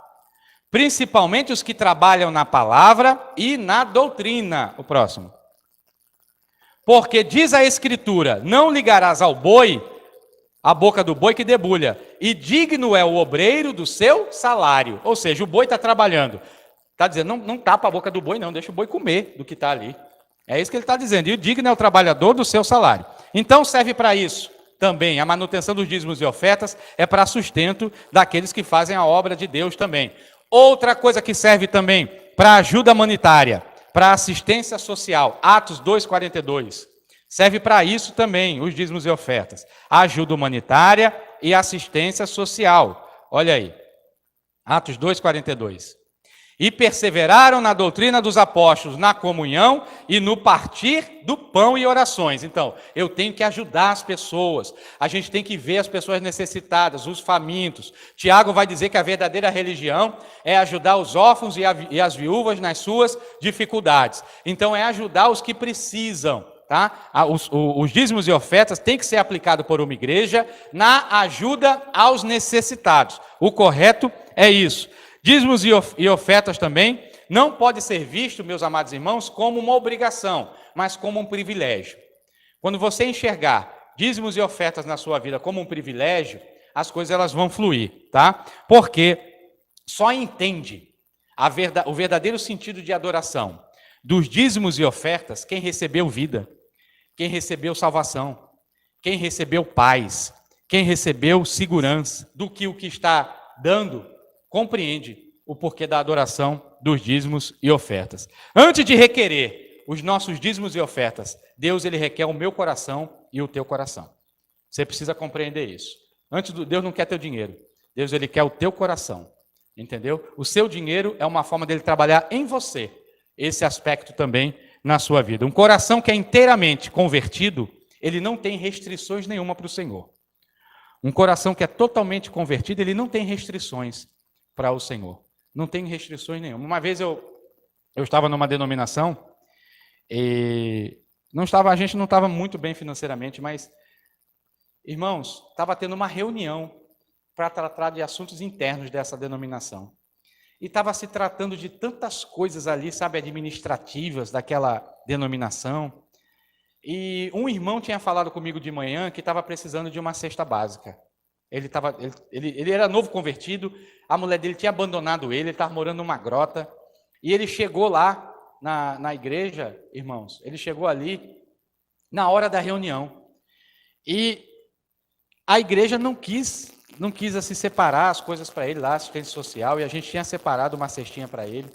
principalmente os que trabalham na palavra e na doutrina. O próximo. Porque diz a Escritura, não ligarás ao boi a boca do boi que debulha, e digno é o obreiro do seu salário. Ou seja, o boi está trabalhando. Está dizendo, não tapa a boca do boi não, deixa o boi comer do que está ali. É isso que ele está dizendo. E o digno é o trabalhador do seu salário. Então serve para isso também. A manutenção dos dízimos e ofertas é para sustento daqueles que fazem a obra de Deus também. Outra coisa que serve também para ajuda humanitária, para assistência social. Atos 2:42. Serve para isso também, os dízimos e ofertas. Ajuda humanitária e assistência social. Olha aí. Atos 2:42. E perseveraram na doutrina dos apóstolos, na comunhão e no partir do pão e orações. Então, eu tenho que ajudar as pessoas. A gente tem que ver as pessoas necessitadas, os famintos. Tiago vai dizer que a verdadeira religião é ajudar os órfãos e as viúvas nas suas dificuldades. Então, é ajudar os que precisam. Tá? Os dízimos e ofertas têm que ser aplicados por uma igreja na ajuda aos necessitados. O correto é isso. Dízimos e ofertas também não pode ser visto, meus amados irmãos, como uma obrigação, mas como um privilégio. Quando você enxergar dízimos e ofertas na sua vida como um privilégio, as coisas elas vão fluir, tá? Porque só entende o verdadeiro sentido de adoração dos dízimos e ofertas quem recebeu vida, quem recebeu salvação, quem recebeu paz, quem recebeu segurança, do que o que está dando compreende o porquê da adoração dos dízimos e ofertas. Antes de requerer os nossos dízimos e ofertas, Deus ele requer o meu coração e o teu coração. Você precisa compreender isso. Deus não quer teu dinheiro. Deus, ele quer o teu coração. Entendeu? O seu dinheiro é uma forma dele trabalhar em você. Esse aspecto também na sua vida. Um coração que é inteiramente convertido, ele não tem restrições nenhuma para o Senhor. Um coração que é totalmente convertido, ele não tem restrições para o Senhor. Não tem restrições nenhuma. Uma vez eu estava numa denominação e a gente não estava muito bem financeiramente, mas, irmãos, estava tendo uma reunião para tratar de assuntos internos dessa denominação. E estava se tratando de tantas coisas ali, sabe, administrativas daquela denominação. E um irmão tinha falado comigo de manhã que estava precisando de uma cesta básica. Ele era novo convertido, a mulher dele tinha abandonado ele estava morando numa grota. E ele chegou lá na igreja, irmãos, ele chegou ali na hora da reunião. E a igreja não quis se separar as coisas para ele lá, assistência social, e a gente tinha separado uma cestinha para ele.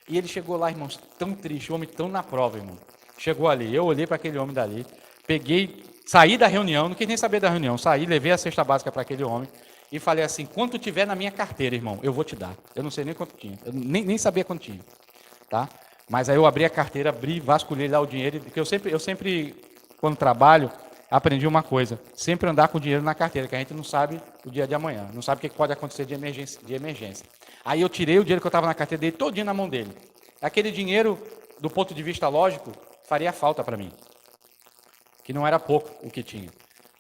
E ele chegou lá, irmãos, tão triste, o homem tão na prova, irmão. Chegou ali, eu olhei para aquele homem dali, saí da reunião, não quis nem saber da reunião, levei a cesta básica para aquele homem e falei assim: quanto tiver na minha carteira, irmão, eu vou te dar. Eu não sei nem quanto tinha, eu nem sabia quanto tinha, tá? Mas aí eu abri a carteira, vasculhei lá o dinheiro, porque eu sempre, quando trabalho, aprendi uma coisa: sempre andar com o dinheiro na carteira, que a gente não sabe o dia de amanhã, não sabe o que pode acontecer de emergência. Aí eu tirei o dinheiro que eu estava na carteira dele, todinho na mão dele. Aquele dinheiro, do ponto de vista lógico, faria falta para mim, que não era pouco o que tinha.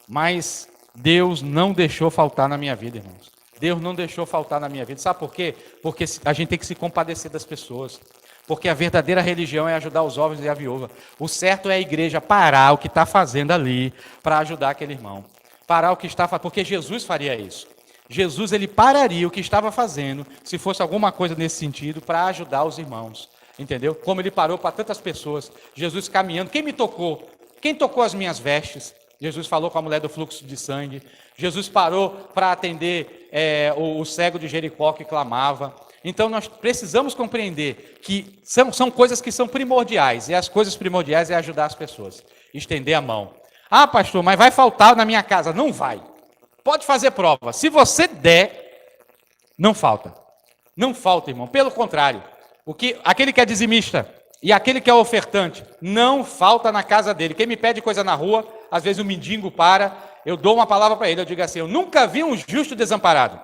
Mas Deus não deixou faltar na minha vida, irmãos. Deus não deixou faltar na minha vida. Sabe por quê? Porque a gente tem que se compadecer das pessoas. Porque a verdadeira religião é ajudar os órfãos e a viúva. O certo é a igreja parar o que está fazendo ali para ajudar aquele irmão. Parar o que está fazendo, porque Jesus faria isso. Jesus, ele pararia o que estava fazendo, se fosse alguma coisa nesse sentido, para ajudar os irmãos. Entendeu? Como ele parou para tantas pessoas. Jesus caminhando. Quem me tocou? Quem tocou as minhas vestes? Jesus falou com a mulher do fluxo de sangue. Jesus parou para atender o cego de Jericó que clamava. Então, nós precisamos compreender que são coisas que são primordiais. E as coisas primordiais é ajudar as pessoas. Estender a mão. Ah, pastor, mas vai faltar na minha casa. Não vai. Pode fazer prova. Se você der, não falta. Não falta, irmão. Pelo contrário. Aquele que é dizimista e aquele que é ofertante, não falta na casa dele. Quem me pede coisa na rua, às vezes o mendigo para, eu dou uma palavra para ele, eu digo assim: eu nunca vi um justo desamparado,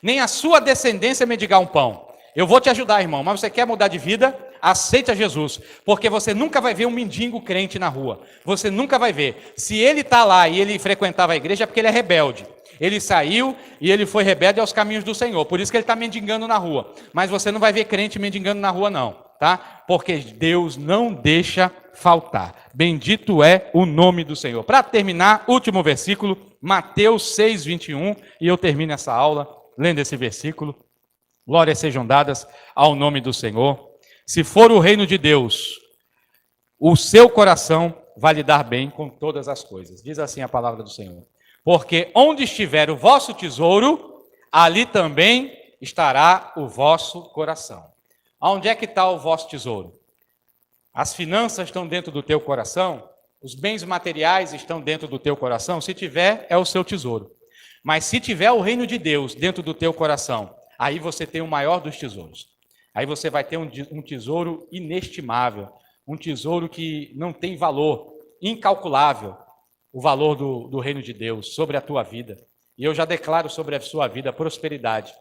nem a sua descendência mendigar um pão. Eu vou te ajudar, irmão, mas você quer mudar de vida? Aceite a Jesus, porque você nunca vai ver um mendigo crente na rua. Você nunca vai ver. Se ele está lá e ele frequentava a igreja, é porque ele é rebelde. Ele saiu e ele foi rebelde aos caminhos do Senhor. Por isso que ele está mendigando na rua. Mas você não vai ver crente mendigando na rua, não. Tá? Porque Deus não deixa faltar. Bendito é o nome do Senhor. Para terminar, último versículo, Mateus 6, 21. E eu termino essa aula lendo esse versículo. Glórias sejam dadas ao nome do Senhor. Se for o reino de Deus, o seu coração vai lidar bem com todas as coisas. Diz assim a palavra do Senhor. Porque onde estiver o vosso tesouro, ali também estará o vosso coração. Aonde é que está o vosso tesouro? As finanças estão dentro do teu coração? Os bens materiais estão dentro do teu coração? Se tiver, é o seu tesouro. Mas se tiver o reino de Deus dentro do teu coração, aí você tem o maior dos tesouros. Aí você vai ter um tesouro inestimável, um tesouro que não tem valor, incalculável, o valor do reino de Deus sobre a tua vida. E eu já declaro sobre a sua vida prosperidade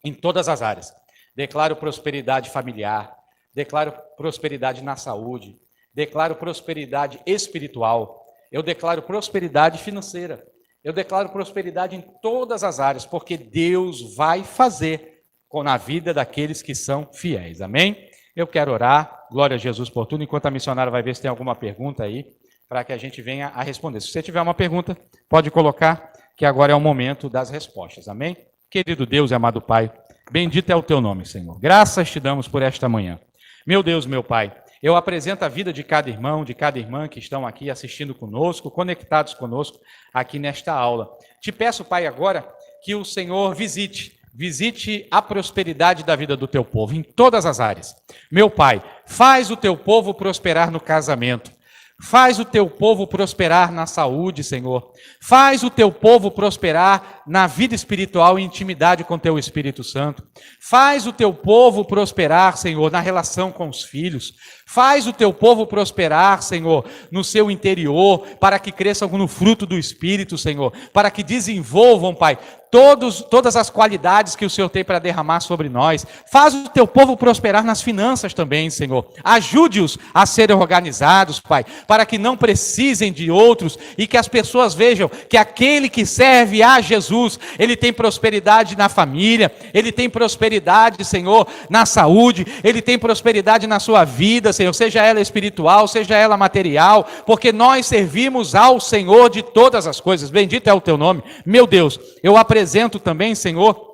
em todas as áreas. Declaro prosperidade familiar, declaro prosperidade na saúde, declaro prosperidade espiritual, eu declaro prosperidade financeira, eu declaro prosperidade em todas as áreas, porque Deus vai fazer na vida daqueles que são fiéis. Amém? Eu quero orar, glória a Jesus por tudo, enquanto a missionária vai ver se tem alguma pergunta aí, para que a gente venha a responder. Se você tiver uma pergunta, pode colocar, que agora é o momento das respostas. Amém? Querido Deus e amado Pai, bendito é o teu nome, Senhor. Graças te damos por esta manhã. Meu Deus, meu Pai, eu apresento a vida de cada irmão, de cada irmã que estão aqui assistindo conosco, conectados conosco aqui nesta aula. Te peço, Pai, agora que o Senhor visite a prosperidade da vida do teu povo, em todas as áreas. Meu Pai, faz o teu povo prosperar no casamento. Faz o teu povo prosperar na saúde, Senhor. Faz o teu povo prosperar na vida espiritual e intimidade com teu Espírito Santo. Faz o teu povo prosperar, Senhor, na relação com os filhos. Faz o teu povo prosperar, Senhor, no seu interior, para que cresçam no fruto do Espírito, Senhor. Para que desenvolvam, Pai, todas as qualidades que o Senhor tem para derramar sobre nós. Faz o teu povo prosperar nas finanças também, Senhor. Ajude-os a serem organizados, Pai, para que não precisem de outros e que as pessoas vejam que aquele que serve a Jesus, ele tem prosperidade na família, ele tem prosperidade, Senhor, na saúde, ele tem prosperidade na sua vida, Senhor, seja ela espiritual, seja ela material, porque nós servimos ao Senhor de todas as coisas. Bendito é o teu nome. Meu Deus, eu apresento também, Senhor,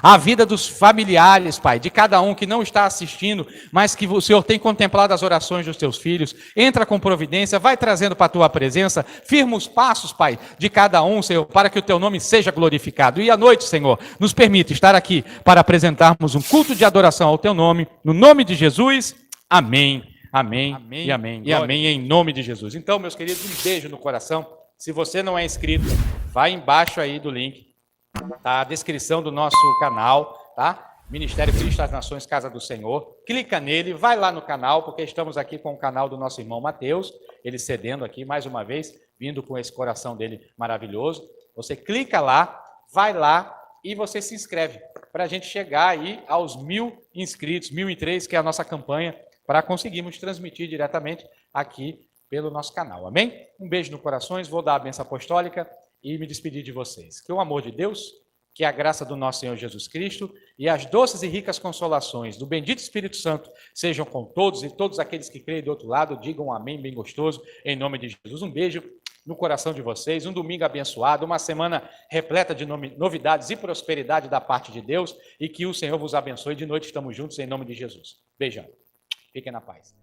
a vida dos familiares, Pai, de cada um que não está assistindo, mas que o Senhor tem contemplado as orações dos teus filhos. Entra com providência, vai trazendo para a tua presença, firma os passos, Pai, de cada um, Senhor, para que o teu nome seja glorificado. E à noite, Senhor, nos permite estar aqui para apresentarmos um culto de adoração ao teu nome, no nome de Jesus. Amém, amém, amém e amém. E amém em nome de Jesus. Então, meus queridos, um beijo no coração. Se você não é inscrito, vai embaixo aí do link. Tá, a descrição do nosso canal, tá? Ministério Cristo das Nações, Casa do Senhor. Clica nele, vai lá no canal, porque estamos aqui com o canal do nosso irmão Mateus, ele cedendo aqui mais uma vez, vindo com esse coração dele maravilhoso. Você clica lá, vai lá e você se inscreve, para a gente chegar aí aos 1.000 inscritos, 1.003, que é a nossa campanha, para conseguirmos transmitir diretamente aqui pelo nosso canal, amém? Um beijo no coração, vou dar a bênção apostólica e me despedir de vocês. Que o amor de Deus, que a graça do nosso Senhor Jesus Cristo e as doces e ricas consolações do bendito Espírito Santo sejam com todos e todos aqueles que creem do outro lado, digam um amém bem gostoso, em nome de Jesus. Um beijo no coração de vocês, um domingo abençoado, uma semana repleta de novidades e prosperidade da parte de Deus e que o Senhor vos abençoe. De noite estamos juntos em nome de Jesus. Beijão. Fiquem na paz.